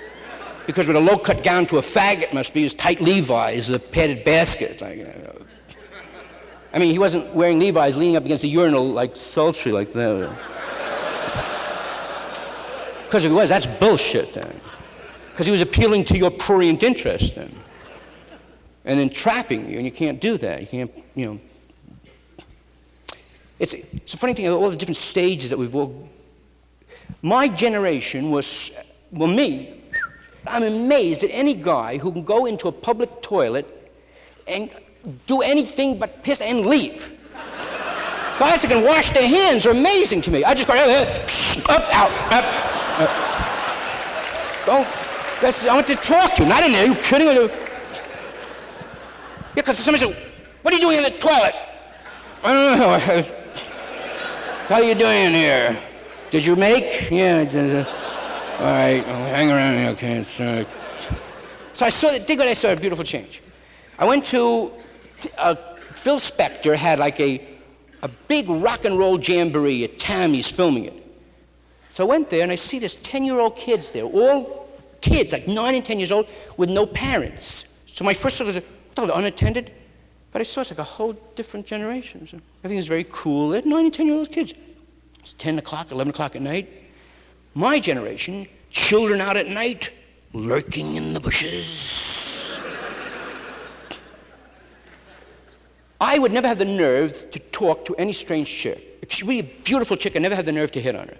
Because what a low-cut gown to a faggot must be is tight Levi's, a padded basket. I mean, he wasn't wearing Levi's leaning up against the urinal like sultry like that. Because if he was, that's bullshit then. Because he was appealing to your prurient interest then. And entrapping you, and you can't do that. You can't, you know. It's a funny thing, all the different stages that we've all. My generation was, well, me, I'm amazed at any guy who can go into a public toilet and do anything but piss and leave. Guys that can wash their hands are amazing to me. I just go up, out, up. Don't. I want to talk to you, not in there. Are you kidding? Yeah, because somebody said, what are you doing in the toilet? I don't know. How are you doing in here? Did you make? Yeah. All right, hang around here, okay. So I saw, dig what I saw, a beautiful change. I went to, Phil Spector had like a big rock and roll jamboree at Tammy's filming it. So I went there and I see this 10-year-old kids there, all kids, like 9 and 10 years old, with no parents. So my first thought was, oh, they're unattended. But I saw it's like a whole different generation. So everything was very cool. They're 9 and 10-year-old kids. It's 10 o'clock, 11 o'clock at night. My generation, children out at night, lurking in the bushes. I would never have the nerve to talk to any strange chick. She'd be a beautiful chick, I never had the nerve to hit on her.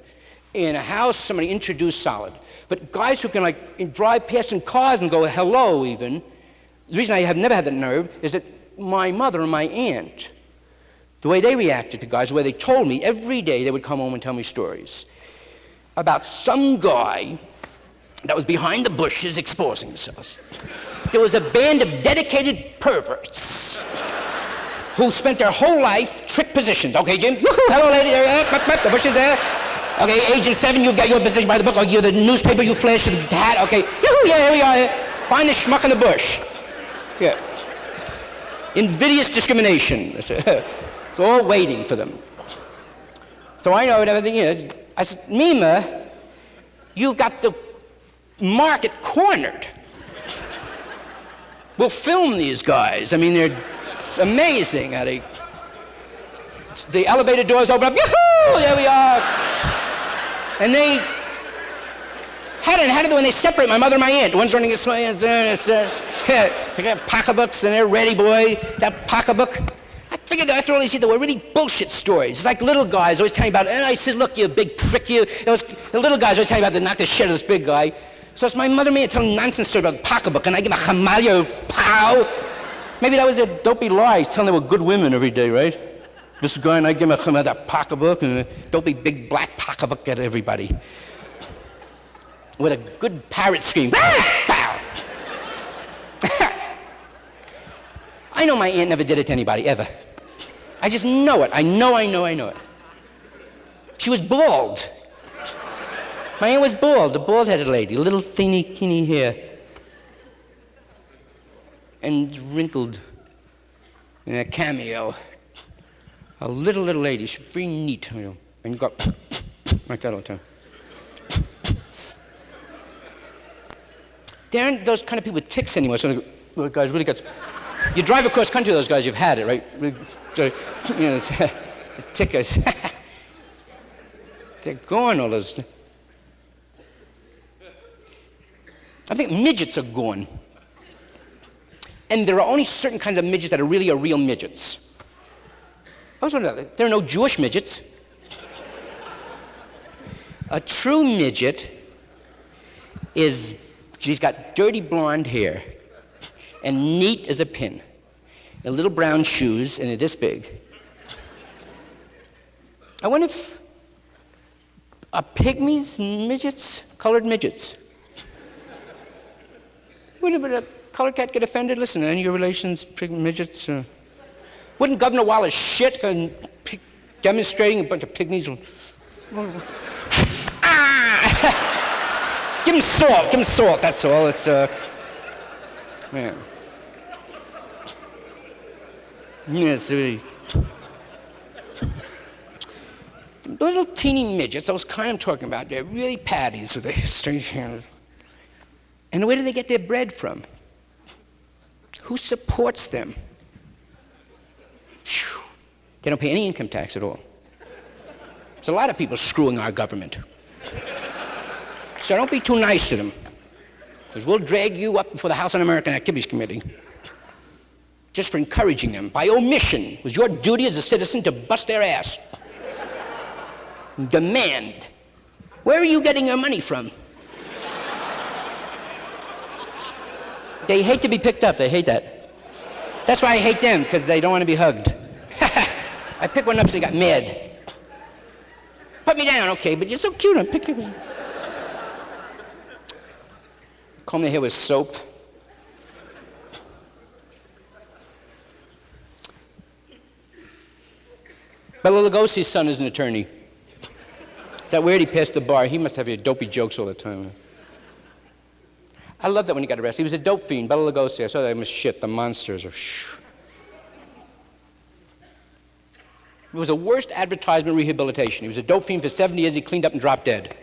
In a house, somebody introduced solid. But guys who can like drive past in cars and go hello even, the reason I have never had the nerve is that my mother and my aunt, the way they reacted to guys, the way they told me, every day they would come home and tell me stories about some guy that was behind the bushes exposing themselves. There was a band of dedicated perverts who spent their whole life trick positions. Okay, Jim, woohoo, hello lady, the bushes there. Okay, Agent 7, you've got your position by the book. I'll give you the newspaper, you flash the hat. Okay, yoo-hoo, yeah, here we are. Find the schmuck in the bush. Yeah. Invidious discrimination. It's all waiting for them. So I know what everything is. I said, Mima, you've got the market cornered. We'll film these guys. I mean, they're amazing. The elevator doors open up. Yoo-hoo! There we are. And they, how do they, when they separate my mother and my aunt? One's running this way, they got pocketbooks and they're ready, boy. That pocketbook. I figured after all these years, they were really bullshit stories. It's like little guys always telling about, and I said, look, you big prick, you. The little guys always telling about they knocked the shit out of this big guy. So it's my mother and me telling nonsense story about the pocketbook, and I give a chamalio, pow. Maybe that was a dopey lie, telling they were good women every day, right? This guy and I give him that pocketbook, and a dopey big black pocketbook at everybody. With a good parrot scream. Pow! I know my aunt never did it to anybody, ever. I just know it. I know it. She was bald. My aunt was bald, a bald-headed lady, little teeny hair. And wrinkled in a cameo. A little lady, she's very neat, you know, and you go like that all the time. There aren't those kind of people with tics anymore. So the guys really got. You drive across country, those guys, you've had it, right? So, you know, the tickers. They're gone, all those. I think midgets are gone. And there are only certain kinds of midgets that are really real midgets. There are no Jewish midgets. A true midget is, she's got dirty blonde hair and neat as a pin, and little brown shoes, and they're this big. I wonder if are pygmies midgets, colored midgets? Would a colored cat get offended? Listen, any of your relations, midgets? Wouldn't Governor Wallace shit demonstrating a bunch of pygmies? Ah! Give him salt, that's all. It's, man. Yes, really. Little teeny midgets, those kind I'm talking about, they're really patties with their strange hands. And where do they get their bread from? Who supports them? Whew. They don't pay any income tax at all. There's a lot of people screwing our government. So don't be too nice to them, because we'll drag you up before the House Un-American Activities Committee just for encouraging them. By omission, it was your duty as a citizen to bust their ass. Demand. Where are you getting your money from? They hate to be picked up, they hate that. That's why I hate them, because they don't want to be hugged. I picked one up so they got mad. Put me down, okay, but you're so cute, I'm picking you. Comb their hair with soap. Bela Lugosi's son is an attorney. Is that weird? He passed the bar. He must have your dopey jokes all the time. I love that when he got arrested. He was a dope fiend, Bela Lugosi. I saw that was shit. The monsters are. It was the worst advertisement rehabilitation. He was a dope fiend for 70 years. He cleaned up and dropped dead.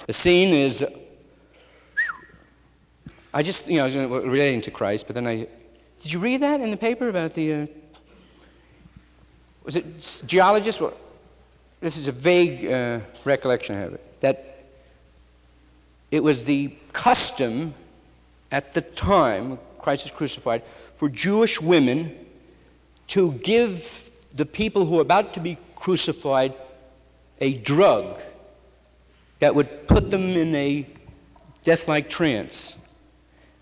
The scene is. I just, you know, I was relating to Christ, but then did you read that in the paper about the, was it geologists? Well, this is a vague recollection I have it, that it was the custom at the time Christ was crucified for Jewish women to give the people who were about to be crucified a drug that would put them in a death-like trance.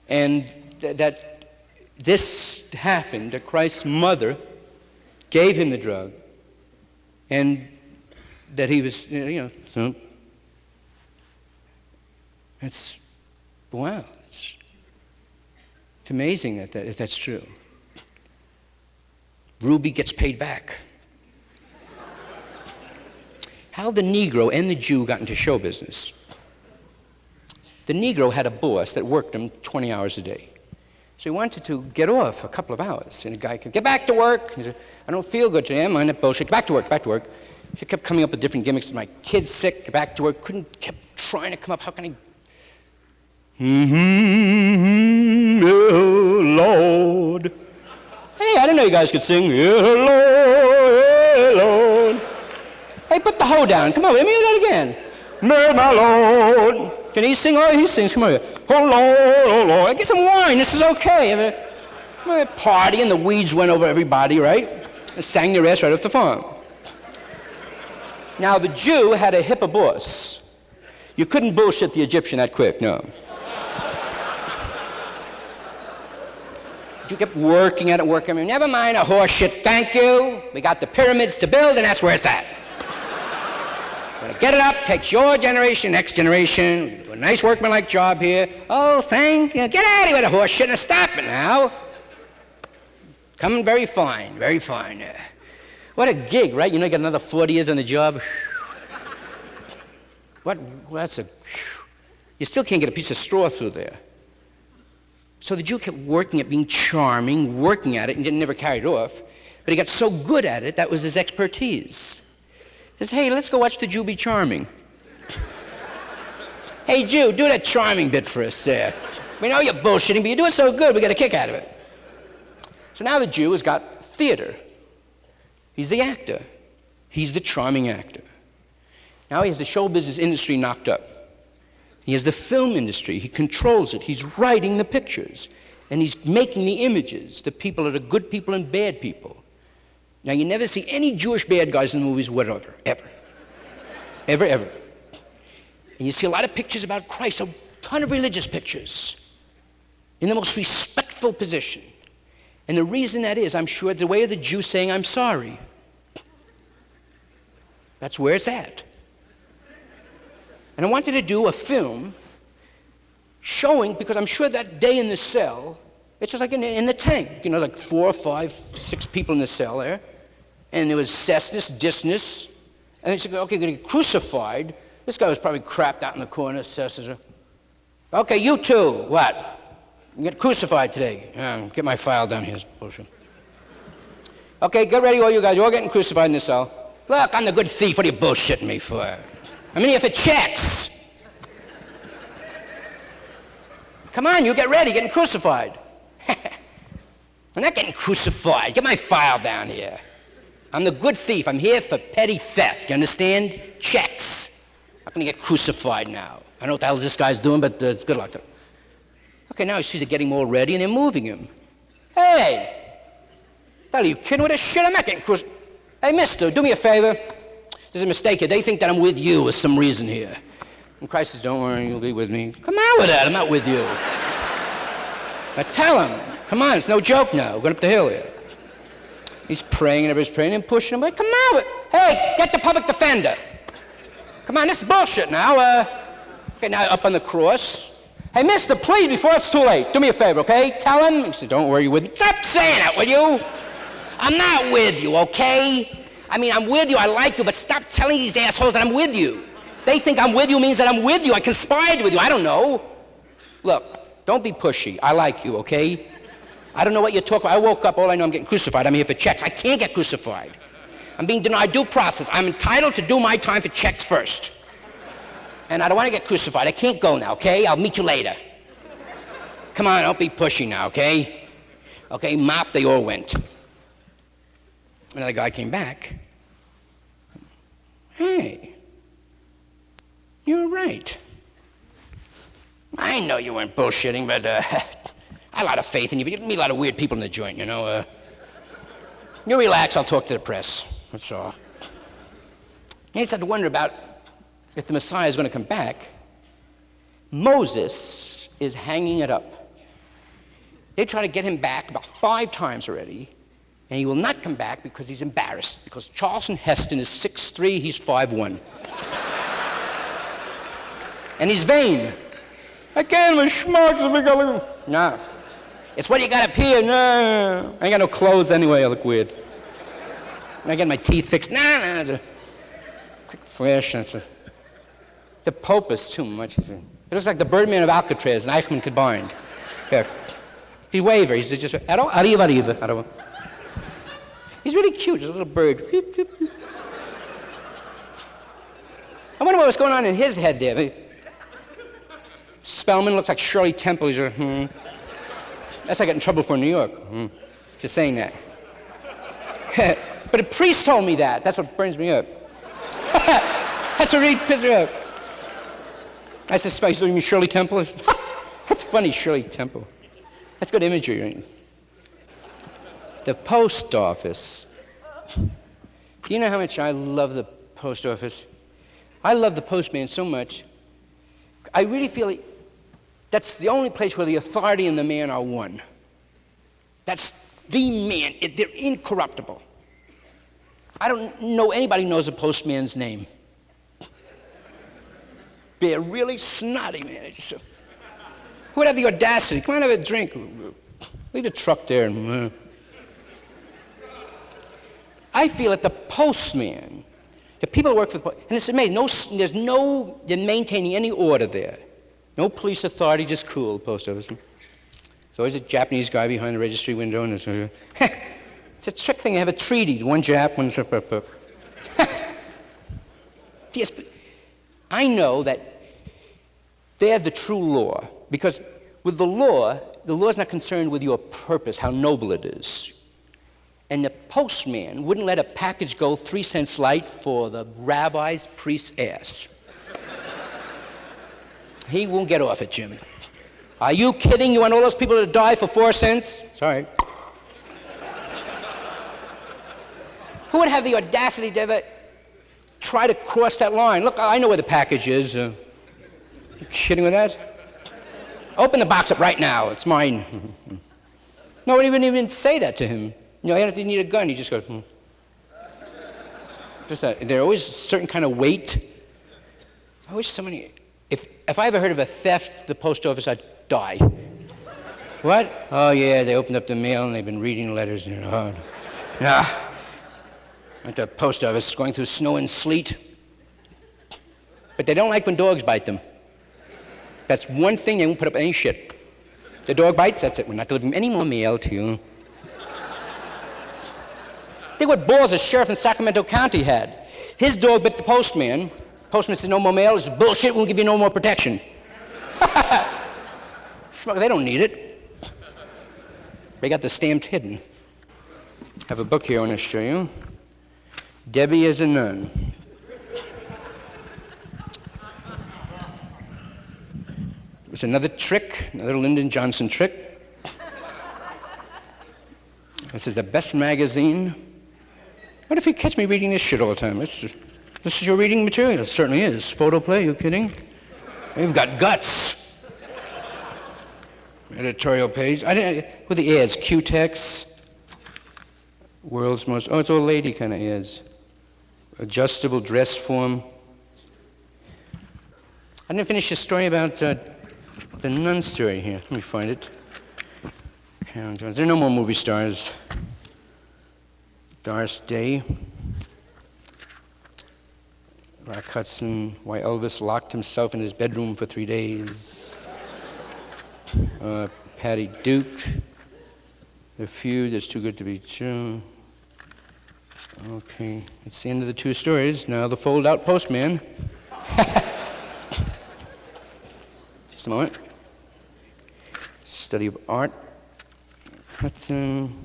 And that this happened, that Christ's mother gave him the drug, and that he was, you know, so it's, wow, it's amazing that if that's true. Ruby gets paid back. How the Negro and the Jew got into show business. The Negro had a boss that worked him 20 hours a day. So he wanted to get off a couple of hours. And the guy could get back to work. He said, I don't feel good today, I'm on that bullshit. Get back to work, back to work. He kept coming up with different gimmicks. My kid's sick, get back to work. Kept trying to come up, how can I? Oh, Lord. Hey, I didn't know you guys could sing. Yeah, Lord, yeah, Lord. Hey, put the hoe down. Come on, let me hear that again. My Lord. Can he sing? Oh, he sings. Come on here. Oh, Lord, oh, Lord. Get some wine. This is okay. A party, and the weeds went over everybody, right? And sang their ass right off the farm. Now, the Jew had a hipper boss. You couldn't bullshit the Egyptian that quick, no. You kept working at it, working. Never mind a horse shit, thank you. We got the pyramids to build, and that's where it's at. Get it up, takes your generation, next generation, do a nice workmanlike job here. Oh, thank you. Get out of here with the horse shit and stop it now. Coming very fine, very fine. What a gig, right? You know, you got another 40 years on the job. That's a, you still can't get a piece of straw through there. So the Jew kept working at being charming, working at it, and didn't never carry it off. But he got so good at it, that was his expertise. He says, hey, let's go watch the Jew be charming. Hey, Jew, do that charming bit for us there. We know you're bullshitting, but you do it so good, we get a kick out of it. So now the Jew has got theater. He's the actor. He's the charming actor. Now he has the show business industry knocked up. He has the film industry. He controls it. He's writing the pictures. And he's making the images. The people are the good people and bad people. Now, you never see any Jewish bad guys in the movies whatever, ever. Ever, ever. And you see a lot of pictures about Christ, a ton of religious pictures, in the most respectful position. And the reason that is, I'm sure, the way of the Jew saying, I'm sorry. That's where it's at. And I wanted to do a film showing, because I'm sure that day in the cell, it's just like in the tank, you know, like 4, 5, 6 people in the cell there. And there was cessness, disness. And they said, okay, you're going to get crucified. This guy was probably crapped out in the corner, cessness. Okay, you too, what? You get crucified today. Get my file down here, bullshit. Okay, get ready, all you guys. You're all getting crucified in the cell. Look, I'm the good thief. What are you bullshitting me for? I'm in here for checks. Come on, you get ready, getting crucified. I'm not getting crucified. Get my file down here. I'm the good thief. I'm here for petty theft. You understand? Checks. I'm going to get crucified now. I don't know what the hell this guy's doing, but it's good luck to him. Okay, now he sees it getting all ready, and they're moving him. Hey! Are you kidding with this shit? I'm not getting crucified. Hey, mister, do me a favor. There's a mistake here. They think that I'm with you for some reason here. And Christ says, don't worry, you'll be with me. Come on with that. I'm not with you. But tell him. Come on, it's no joke now. We're going up the hill here. He's praying, and everybody's praying, and pushing him. Like, come on with it. Hey, get the public defender. Come on, this is bullshit now. Okay, now up on the cross. Hey, mister, please, before it's too late, do me a favor, okay? Tell him. He said, don't worry, you're with me. Stop saying that, will you? I'm not with you, okay? I mean, I'm with you, I like you, but stop telling these assholes that I'm with you. They think I'm with you means that I'm with you. I conspired with you. I don't know. Look, don't be pushy. I like you, okay? I don't know what you're talking about. I woke up, all I know I'm getting crucified. I'm here for checks. I can't get crucified. I'm being denied due process. I'm entitled to do my time for checks first. And I don't want to get crucified. I can't go now, okay? I'll meet you later. Come on, don't be pushy now, okay? Okay, mop, they all went. Another guy came back. Hey, you're right. I know you weren't bullshitting, but I had a lot of faith in you, but you meet a lot of weird people in the joint, you know. You relax, I'll talk to the press. That's all. He started to wonder about if the Messiah is going to come back. Moses is hanging it up. They try to get him back about 5 times already, and he will not come back because he's embarrassed, because Charlton Heston is 6'3", he's 5'1". And he's vain. I can't, I'm smart. No. It's what you got up here. No. I ain't got no clothes anyway, I look weird. I got my teeth fixed. No. It's a quick flash. The Pope is too much. It looks like the Birdman of Alcatraz and Eichmann combined. Here. He waver. He's just, arriva. He's really cute, just a little bird. I wonder what was going on in his head there. Spellman looks like Shirley Temple. He's That's like I get in trouble for in New York. Just saying that. But a priest told me that. That's what burns me up. That's what really pissed me up. I suspect you mean Shirley Temple. That's funny, Shirley Temple. That's good imagery, right? The post office. Do you know how much I love the post office? I love the postman so much. I really feel like that's the only place where the authority and the man are one. That's the man. They're incorruptible. I don't know anybody who knows a postman's name. They're really snotty, man. Who would have the audacity? Come on, have a drink. Leave the truck there. I feel that the postman, the people who work for the post, and it's amazing, they're maintaining any order there. No police authority, just cool, post office. There's always a Japanese guy behind the registry window, and it's a trick thing. They have a treaty. One Jap, one... Yes, but I know that they have the true law, because with the law is not concerned with your purpose, how noble it is. And the postman wouldn't let a package go 3 cents light for the rabbi's priest's ass. He won't get off it, Jim. Are you kidding? You want all those people to die for 4 cents? Sorry. Who would have the audacity to ever try to cross that line? Look, I know where the package is. You kidding with that? Open the box up right now. It's mine. Nobody would even say that to him. You know, he didn't need a gun. He just goes, Just that. There's always a certain kind of weight. I wish somebody... If I ever heard of a theft at the post office, I'd die. What? Oh, yeah, they opened up the mail and they've been reading letters. And, at the post office, going through snow and sleet. But they don't like when dogs bite them. That's one thing, they won't put up any shit. The dog bites, that's it. We're not delivering any more mail to you. Think what balls a sheriff in Sacramento County had. His dog bit the postman. Postman says, no more mail. This is bullshit. We'll give you no more protection. They don't need it. They got the stamps hidden. I have a book here I want to show you. Debbie as a Nun. It's another trick, another Lyndon Johnson trick. This is the best magazine. What if you catch me reading this shit all the time? This is your reading material. It certainly is. Photoplay, you kidding? You've got guts. Editorial page. With the ads, Q-Tex, world's most, it's old lady kind of ads. Adjustable dress form. I didn't finish the story about the nun story here. Let me find it. There are no more movie stars. Doris Day. Rock Hudson, why Elvis locked himself in his bedroom for 3 days. Patty Duke. The Feud is too good to be true. Okay, it's the end of the 2 stories. Now the fold-out postman. Just a moment. Study of art. Hudson.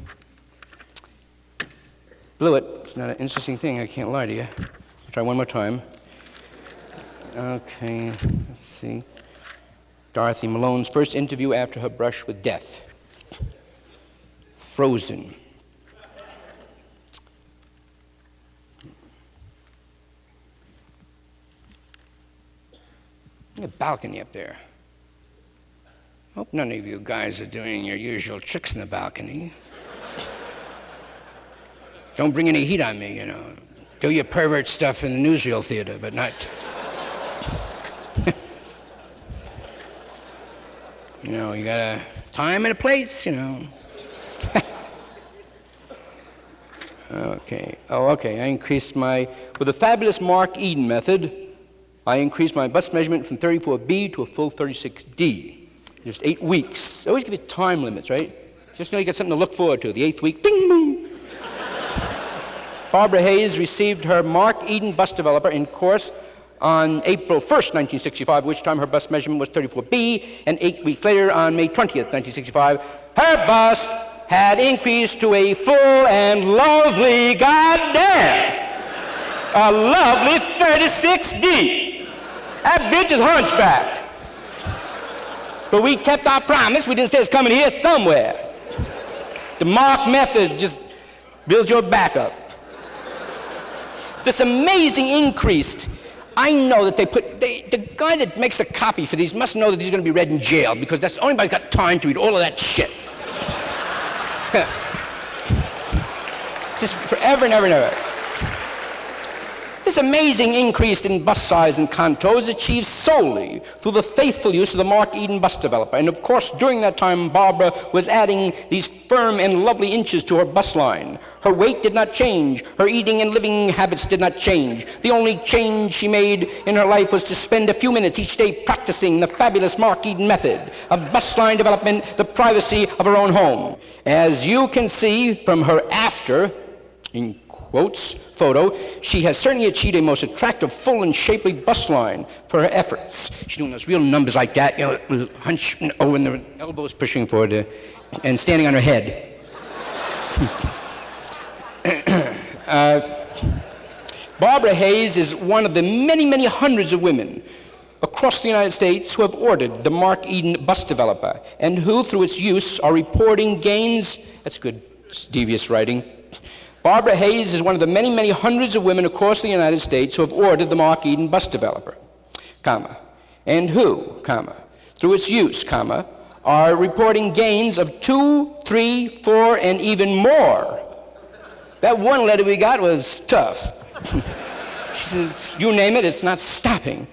Blew it. It's not an interesting thing, I can't lie to you. I'll try one more time. Okay, let's see. Dorothy Malone's first interview after her brush with death. Frozen. A balcony up there. Hope none of you guys are doing your usual tricks in the balcony. Don't bring any heat on me, you know. Do your pervert stuff in the newsreel theater, but not... You know, you got a time and a place, you know. Okay. Oh, okay. I increased with the fabulous Mark Eden method, I increased my bust measurement from 34B to a full 36D. Just 8 weeks. I always give you time limits, right? Just know you got something to look forward to. The 8th week, bing, boom. Barbara Hayes received her Mark Eden bust developer in course on April 1st, 1965, which time her bust measurement was 34B, and 8 weeks later, on May 20th, 1965, her bust had increased to a full and lovely, goddamn, a lovely 36D. That bitch is hunchbacked. But we kept our promise. We didn't say it's coming here somewhere. The Mark method just builds your back up. This amazing increase. I know that the guy that makes the copy for these must know that he's going to be read in jail, because that's the only body's got time to read all of that shit. Just forever and ever and ever. This amazing increase in bust size and contour is achieved solely through the faithful use of the Mark Eden bust developer. And of course, during that time, Barbara was adding these firm and lovely inches to her bust line. Her weight did not change. Her eating and living habits did not change. The only change she made in her life was to spend a few minutes each day practicing the fabulous Mark Eden method of bust line development, the privacy of her own home. As you can see from her after, in quotes, photo, she has certainly achieved a most attractive, full and shapely bust line for her efforts. She's doing those real numbers like that, you know, hunch over and the elbows pushing forward and standing on her head. Barbara Hayes is one of the many, many hundreds of women across the United States who have ordered the Mark Eden bust developer and who, through its use, are reporting gains. That's good, devious writing. Barbara Hayes is one of the many, many hundreds of women across the United States who have ordered the Mark Eden bust developer, comma, and who, comma, through its use, comma, are reporting gains of 2, 3, 4, and even more. That one letter we got was tough. She says, you name it, it's not stopping.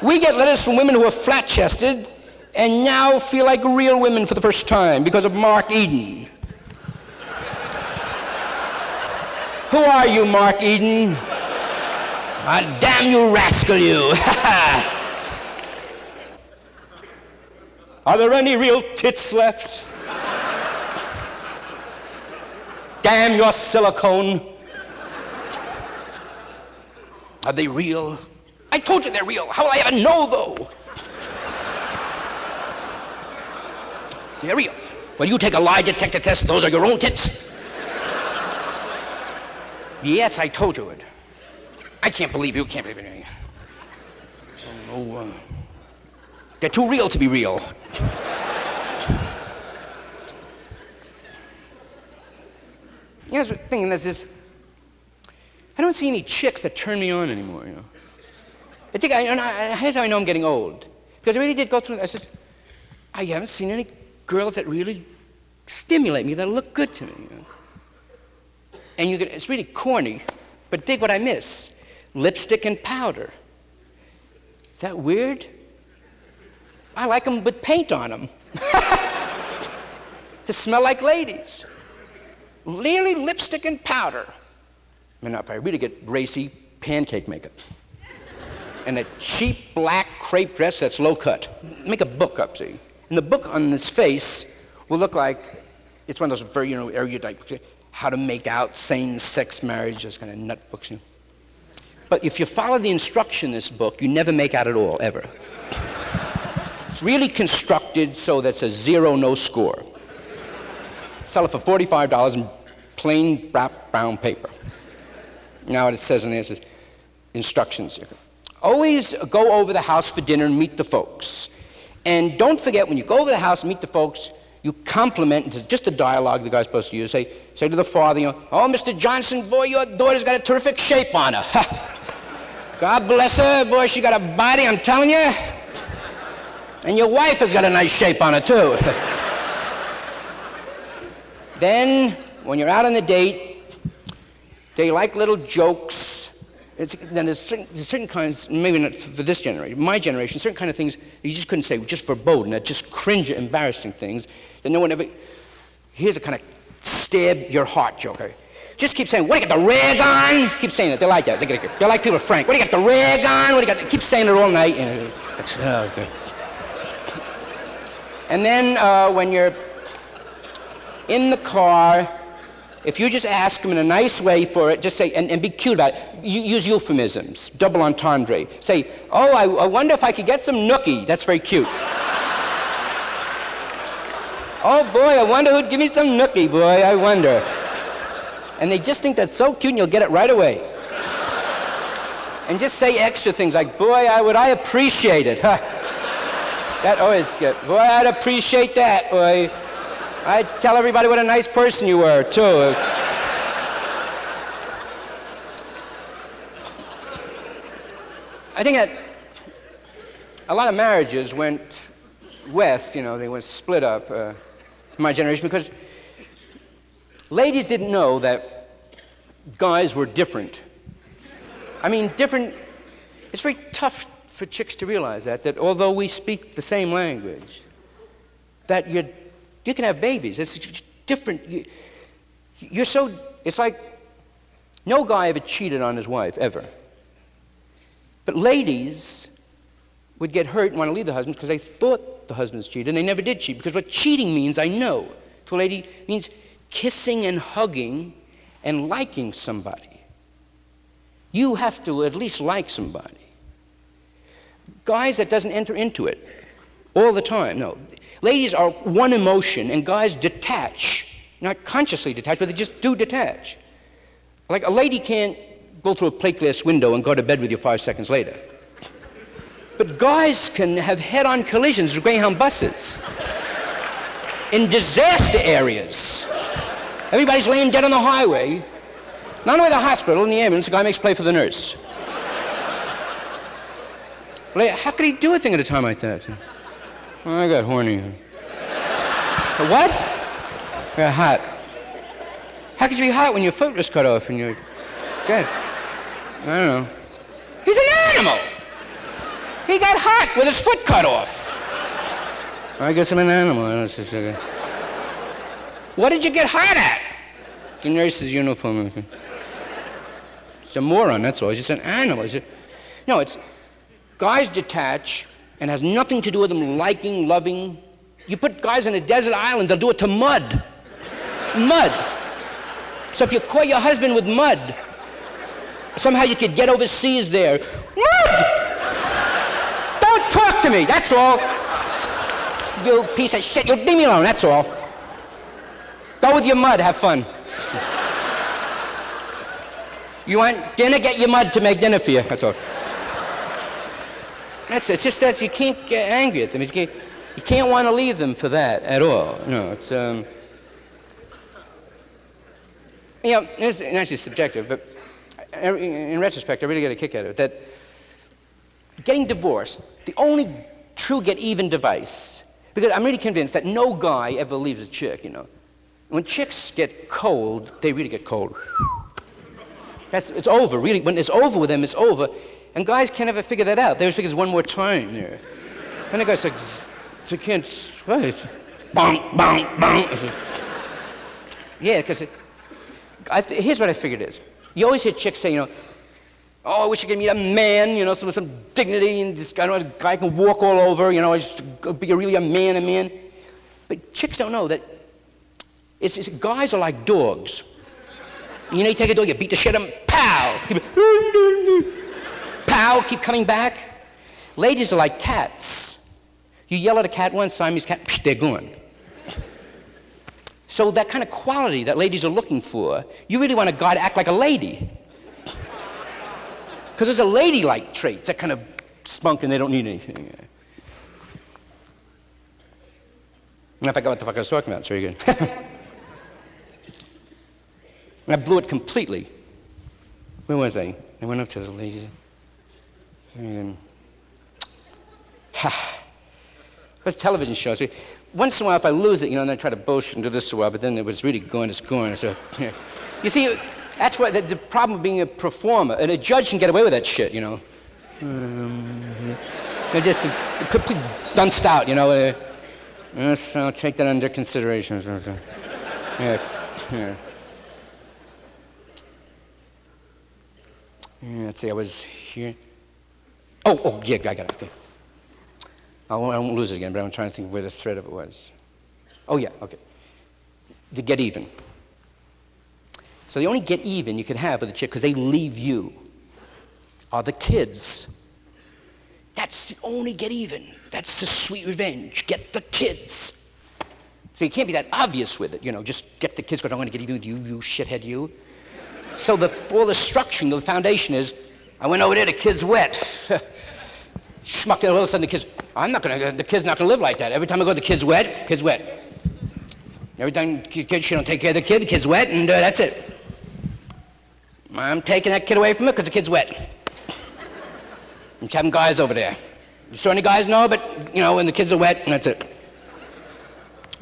We get letters from women who are flat-chested and now feel like real women for the first time because of Mark Eden. Who are you, Mark Eden? Ah, damn you, rascal, you. Are there any real tits left? Damn your silicone. Are they real? I told you they're real. How will I ever know, though? They're real. Well, you take a lie detector test. Those are your own tits. Yes, I told you it. I can't believe you can't believe it. Oh, they're too real to be real. You know, the thing is this, I don't see any chicks that turn me on anymore, you know. Here's how I know I'm getting old. Because I really did go through that. I said, I haven't seen any girls that really stimulate me, that look good to me, you know. And it's really corny, but dig what I miss. Lipstick and powder. Is that weird? I like them with paint on them. To smell like ladies. Really, lipstick and powder. I mean, if I really get racy, pancake makeup. And a cheap black crepe dress that's low cut. Make a book up, see? And the book on this face will look like, it's one of those very, you know, erudite books. How to make out, same-sex marriage, those kind of nut books. You know. But if you follow the instruction in this book, you never make out at all, ever. It's really constructed so that's a zero, no score. Sell it for $45 in plain brown paper. Now what it says in there is instructions. Always go over the house for dinner and meet the folks. And don't forget, when you go over the house and meet the folks, you compliment, it's just the dialogue the guy's supposed to use. Say to the father, you know, oh, Mr. Johnson, boy, your daughter's got a terrific shape on her. God bless her, boy, she got a body, I'm telling you. And your wife has got a nice shape on her, too. Then, when you're out on the date, they like little jokes. Then there's certain kinds, maybe not for this generation, my generation, certain kind of things you just couldn't say, just verboten, just cringe, embarrassing things that no one ever, here's a kind of stab your heart joke. Just keep saying, what do you got, the rag on? Keep saying that, they like that. They like people frank. What do you got, the rag on? What do you got? Keep saying it all night. You know, okay. And then when you're in the car, if you just ask them in a nice way for it, just say, and be cute about it, use euphemisms, double entendre. Say, oh, I wonder if I could get some nookie. That's very cute. Oh, boy, I wonder who'd give me some nookie, boy, I wonder. And they just think that's so cute, and you'll get it right away. And just say extra things like, boy, I appreciate it. That always good. Boy, I'd appreciate that, boy. I'd tell everybody what a nice person you were, too. I think that a lot of marriages went west, you know, they went split up in my generation because ladies didn't know that guys were different. I mean, different, it's very tough for chicks to realize that although we speak the same language, that you can have babies. It's different. You're so, it's like, no guy ever cheated on his wife, ever. But ladies would get hurt and want to leave the husband because they thought the husbands cheated, and they never did cheat. Because what cheating means, I know. To a lady, means kissing and hugging and liking somebody. You have to at least like somebody. Guys, that doesn't enter into it all the time, no. Ladies are one emotion, and guys detach. Not consciously detach, but they just do detach. Like a lady can't go through a plate glass window and go to bed with you 5 seconds later. But guys can have head-on collisions with Greyhound buses in disaster areas. Everybody's laying dead on the highway. Not only the hospital, in the ambulance, the guy makes play for the nurse. How could he do a thing at a time like that? Oh, I got horny. What? I got hot. How could you be hot when your foot was cut off and you're dead? I don't know. He's an animal! He got hot with his foot cut off. I guess I'm an animal. What did you get hot at? The nurse's uniform. He's a moron, that's all. He's just an animal. No, it's... Guys detach, and has nothing to do with them liking, loving. You put guys on a desert island, they'll do it to mud. Mud. So if you caught your husband with mud, somehow you could get overseas there. Mud! Don't talk to me, that's all. You piece of shit, you leave me alone, that's all. Go with your mud, have fun. You want dinner, get your mud to make dinner for you, that's all. It's just that you can't get angry at them. You can't want to leave them for that at all. No, it's, you know, it's actually subjective, but in retrospect, I really get a kick out of it, that getting divorced, the only true get-even device, because I'm really convinced that no guy ever leaves a chick, you know. When chicks get cold, they really get cold. It's over, really. When it's over with them, it's over. And guys can't ever figure that out. They always figure it's one more time there. And the guy's like, they can't, right? Bonk, bonk, bonk. Yeah, because here's what I figured is. You always hear chicks say, you know, oh, I wish I could meet a man, you know, with some dignity, and this guy, you know, this guy can walk all over, you know, just be really a man. But chicks don't know that guys are like dogs. You know, you take a dog, you beat the shit out of him, pow! Pow, keep coming back. Ladies are like cats. You yell at a cat once, Siamese cat, psh, they're gone. So that kind of quality that ladies are looking for, you really want a guy to act like a lady. Because there's a ladylike trait, that kind of spunk and they don't need anything. I forgot what the fuck I was talking about, it's very good. And I blew it completely. Where was I? I went up to the lady. What's television shows? Once in a while, if I lose it, you know, and I try to bullshit and do this a while, but then it was really going, it's going. So, yeah. You see, that's what the problem of being a performer, and a judge can get away with that shit, you know. They're just completely dunced out, you know. Yes, I'll take that under consideration. Yeah. Let's see, I was here. Oh, yeah, I got it. Okay. I won't lose it again, but I'm trying to think where the thread of it was. Oh, yeah, okay. The get even. So the only get even you could have with a chick, because they leave you, are the kids. That's the only get even. That's the sweet revenge. Get the kids. So you can't be that obvious with it, you know, just get the kids because I'm going to get even with you, you shithead, you. So all the structuring, the foundation is, I went over there, the kid's wet. Schmuck, all of a sudden the kid's not gonna live like that. Every time I go, the kid's wet, kid's wet. Every time she don't take care of the kid's wet, and that's it. I'm taking that kid away from her because the kid's wet. I'm having guys over there. You saw any guys? No, but, you know, when the kids are wet, and that's it.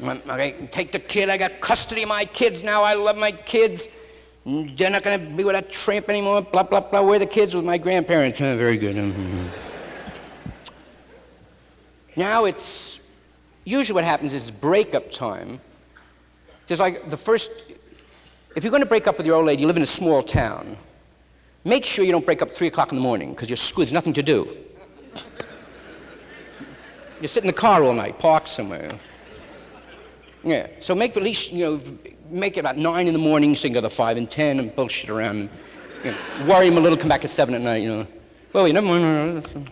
Okay, take the kid, I got custody of my kids now, I love my kids. They're not going to be with that tramp anymore, blah, blah, blah. Where are the kids? With my grandparents. Very good. Now it's, usually what happens is breakup time. There's like the first, if you're going to break up with your old lady, you live in a small town, make sure you don't break up at 3 o'clock in the morning, because you're screwed, there's nothing to do. You sit in the car all night, park somewhere. Yeah, so make at least, make it about 9 in the morning, so you can go to 5 and 10 and bullshit around. And, worry him a little, come back at 7 at night, Well, you never mind.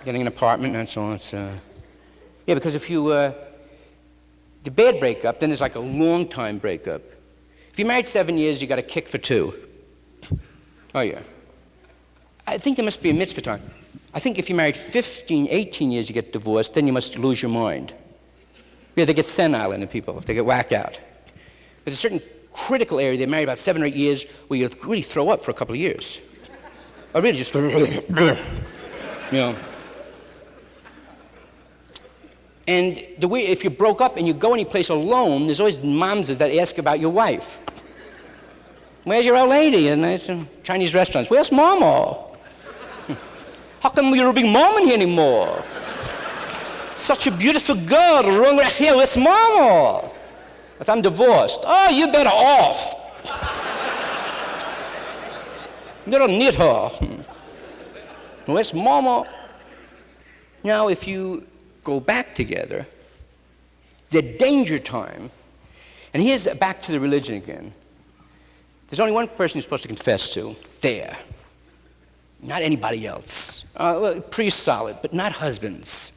Getting an apartment and so on. It's, yeah, because if you, the bad breakup, then there's like a long time breakup. If you're married 7 years, you got a kick for 2. Oh, yeah. I think there must be a mitzvah time. I think if you're married 15, 18 years, you get divorced, then you must lose your mind. Yeah, they get senile in the people. They get whacked out. There's a certain critical area, they're married about 7 or 8 years, where you really throw up for a couple of years. Or really just, And the way, if you broke up and you go any place alone, there's always moms that ask about your wife. Where's your old lady? And there's Chinese restaurants. Where's Mama? How come you're a big mom in here anymore? Such a beautiful girl, wrong right here. Where's Mama? But I'm divorced. Oh, you're better off. You don't need her. Where's Mama? Now, if you go back together, the danger time, and here's back to the religion again. There's only one person you're supposed to confess to, there. Not anybody else. Well, priests solid, but not husbands.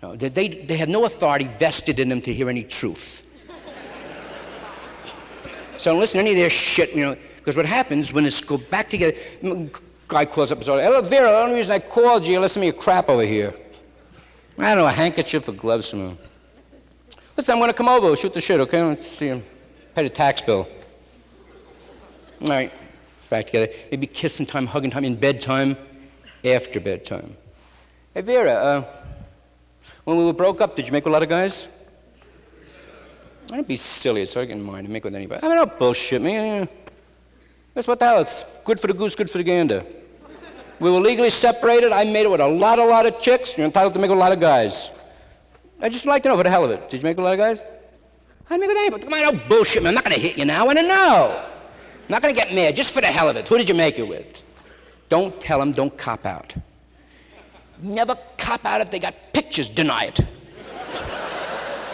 No, they have no authority vested in them to hear any truth. So don't listen to any of their shit, because what happens when it's go back together, guy calls up and says, "Hello, Vera, the only reason I called you, listen to me, crap over here. I don't know, a handkerchief or gloves somewhere. Listen, I'm going to come over, shoot the shit, okay? Let's see him. Pay the tax bill. All right, back together. Maybe kissing time, hugging time, in bedtime, after bedtime. Hey, Vera, when we were broke up, did you make with a lot of guys? Don't be silly, so I can mind and make with anybody. I mean, don't bullshit me. That's what the hell, it's good for the goose, good for the gander. We were legally separated. I made it with a lot of chicks. You're entitled to make it with a lot of guys. I'd just like to know for the hell of it. Did you make it with a lot of guys? I'd make it with anybody. Come on, don't bullshit me. I'm not going to hit you now. I want to know. I'm not going to get mad, just for the hell of it. Who did you make it with? Don't tell them, don't cop out. Never cop out if they got pictures, deny it.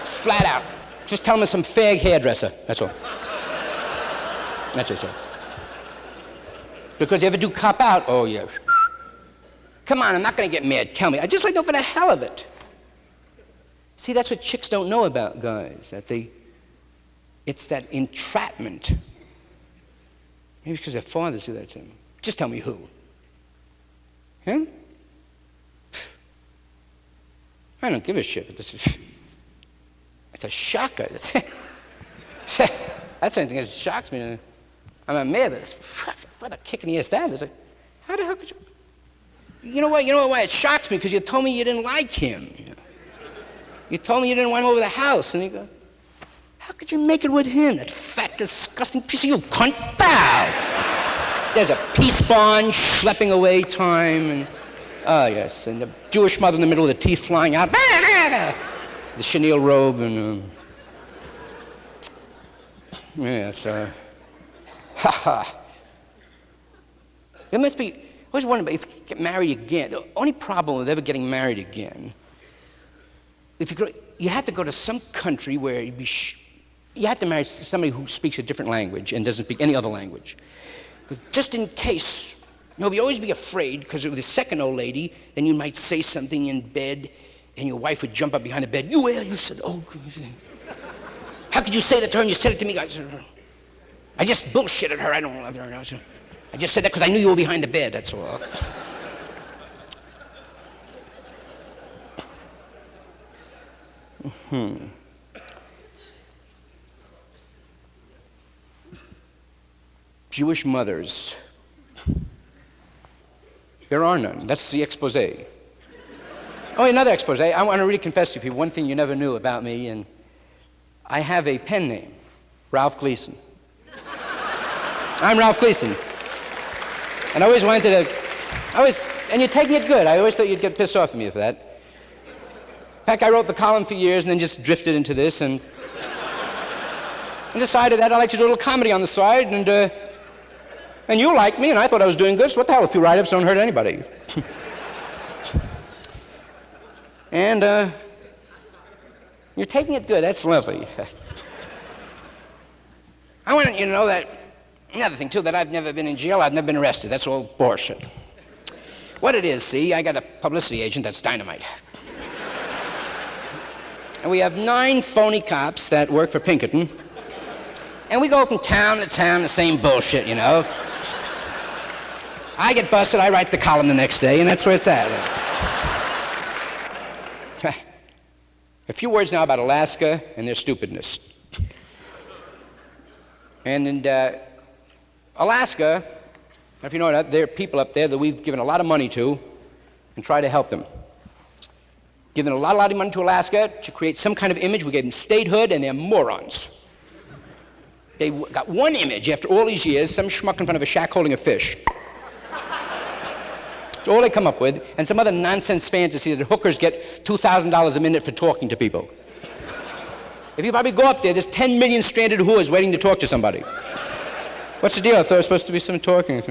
Flat out. Just tell them it's some fag hairdresser, that's all. That's just it. Because you ever do cop out, oh yeah. Come on, I'm not going to get mad, tell me. I just like to know for the hell of it. See, that's what chicks don't know about guys, that it's that entrapment. Maybe because their fathers do that to them. Just tell me who. Him? I don't give a shit, but this is, it's a shocker. That's something that shocks me. I'm mad, but what a kick in the ass that is. How the hell could you? You know what? Why it shocks me? Because you told me you didn't like him. You told me you didn't want him over the house, and you go, how could you make it with him? That fat, disgusting piece of you cunt. Bow. There's a peace bond, schlepping away time, and oh yes, and the Jewish mother in the middle with the teeth flying out, the chenille robe, and yes, ha ha. There must be. I always wondered if you get married again. The only problem with ever getting married again, if you have to go to some country where you have to marry somebody who speaks a different language and doesn't speak any other language. Just in case, you always be afraid, because with the second old lady, then you might say something in bed, and your wife would jump up behind the bed. You said, oh. How could you say that to her and you said it to me? I just bullshitted her. I don't love her. I just said that because I knew you were behind the bed, that's all. Jewish mothers. There are none. That's the expose. Oh, another expose. I want to really confess to you people one thing you never knew about me, and I have a pen name, Ralph Gleason. I'm Ralph Gleason. And I always wanted to, and you're taking it good. I always thought you'd get pissed off at me for that. In fact, I wrote the column for years and then just drifted into this and decided that I'd like to do a little comedy on the side, and you liked me, and I thought I was doing good, so what the hell, a few write-ups don't hurt anybody. And you're taking it good, that's lovely. I want you to know that, another thing too, that I've never been in jail, I've never been arrested, that's all bullshit. What it is, see, I got a publicity agent that's dynamite. And we have 9 phony cops that work for Pinkerton, and we go from town to town, the same bullshit, you know. I get busted, I write the column the next day, and that's where it's at. A few words now about Alaska and their stupidness. And in Alaska, if you know that, there are people up there that we've given a lot of money to and try to help them. Given a lot of money to Alaska to create some kind of image. We gave them statehood, and they're morons. They got one image after all these years, some schmuck in front of a shack holding a fish. That's all they come up with, and some other nonsense fantasy that hookers get $2,000 a minute for talking to people. If you probably go up there, there's 10 million stranded whores waiting to talk to somebody. What's the deal? I thought there was supposed to be some talking.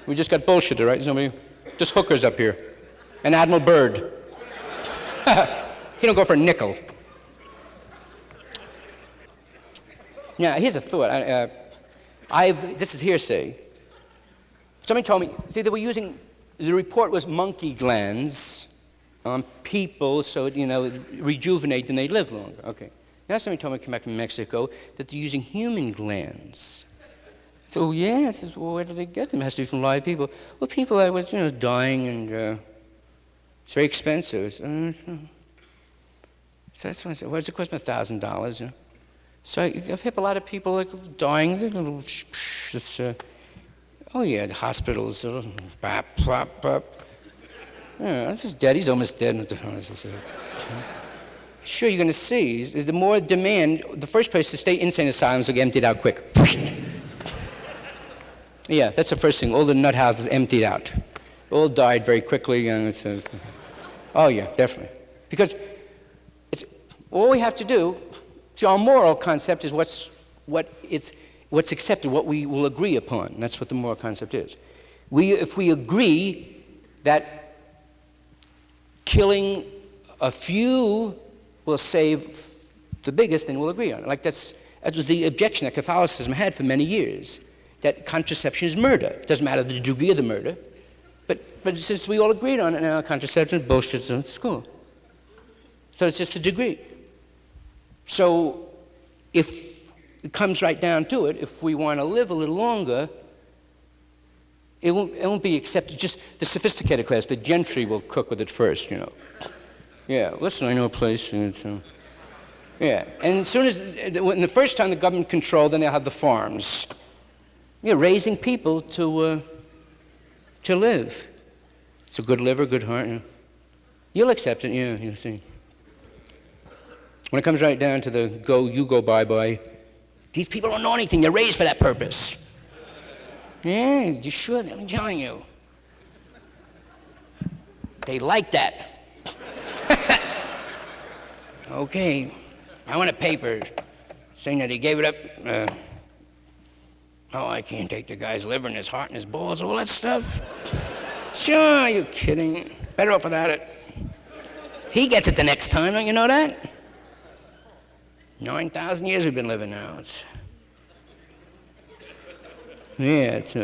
We just got bullshitted, right? There's nobody, just hookers up here. And Admiral Byrd. He don't go for a nickel. Now, here's a thought. This is hearsay. Somebody told me, see, they were using, the report was monkey glands on people so, you know, rejuvenate and they live longer. Okay. Now somebody told me, come back from Mexico, that they're using human glands. So, yeah, I says, well, where did they get them? It has to be from live people. Well, people that was, you know, dying and it's very expensive. So that's why I said, what does it cost me? $1,000, you know? So I hit a lot of people like dying. Oh yeah, the hospitals. Bop, bop, bop. Yeah, he's dead. He's almost dead. Sure, you're going to see is the more demand. The first place to stay insane asylums will get emptied out quick. Yeah, that's the first thing. All the nut houses emptied out. All died very quickly. And oh yeah, definitely. Because it's all we have to do. See, our moral concept is what's accepted, what we will agree upon. And that's what the moral concept is. If we agree that killing a few will save the biggest, then we'll agree on it. Like that was the objection that Catholicism had for many years, that contraception is murder. It doesn't matter the degree of the murder, but since we all agreed on it, now contraception is bullshit in school. So it's just a degree. So if it comes right down to it, if we want to live a little longer, it won't be accepted. Just the sophisticated class, the gentry will cook with it first, you know. Yeah, listen, I know a place. Yeah, and as soon as, when the first time the government controlled, then they'll have the farms. Yeah, raising people to live. It's a good liver, good heart. You know. You'll accept it, yeah, you see. When it comes right down to the you go, bye-bye, these people don't know anything. They're raised for that purpose. Yeah, you should. I'm telling you. They like that. Okay. I want a paper saying that he gave it up. Oh, I can't take the guy's liver and his heart and his balls, all that stuff. Sure, you kidding. Better off without it. He gets it the next time, don't you know that? 9,000 years we've been living now. Yeah, it's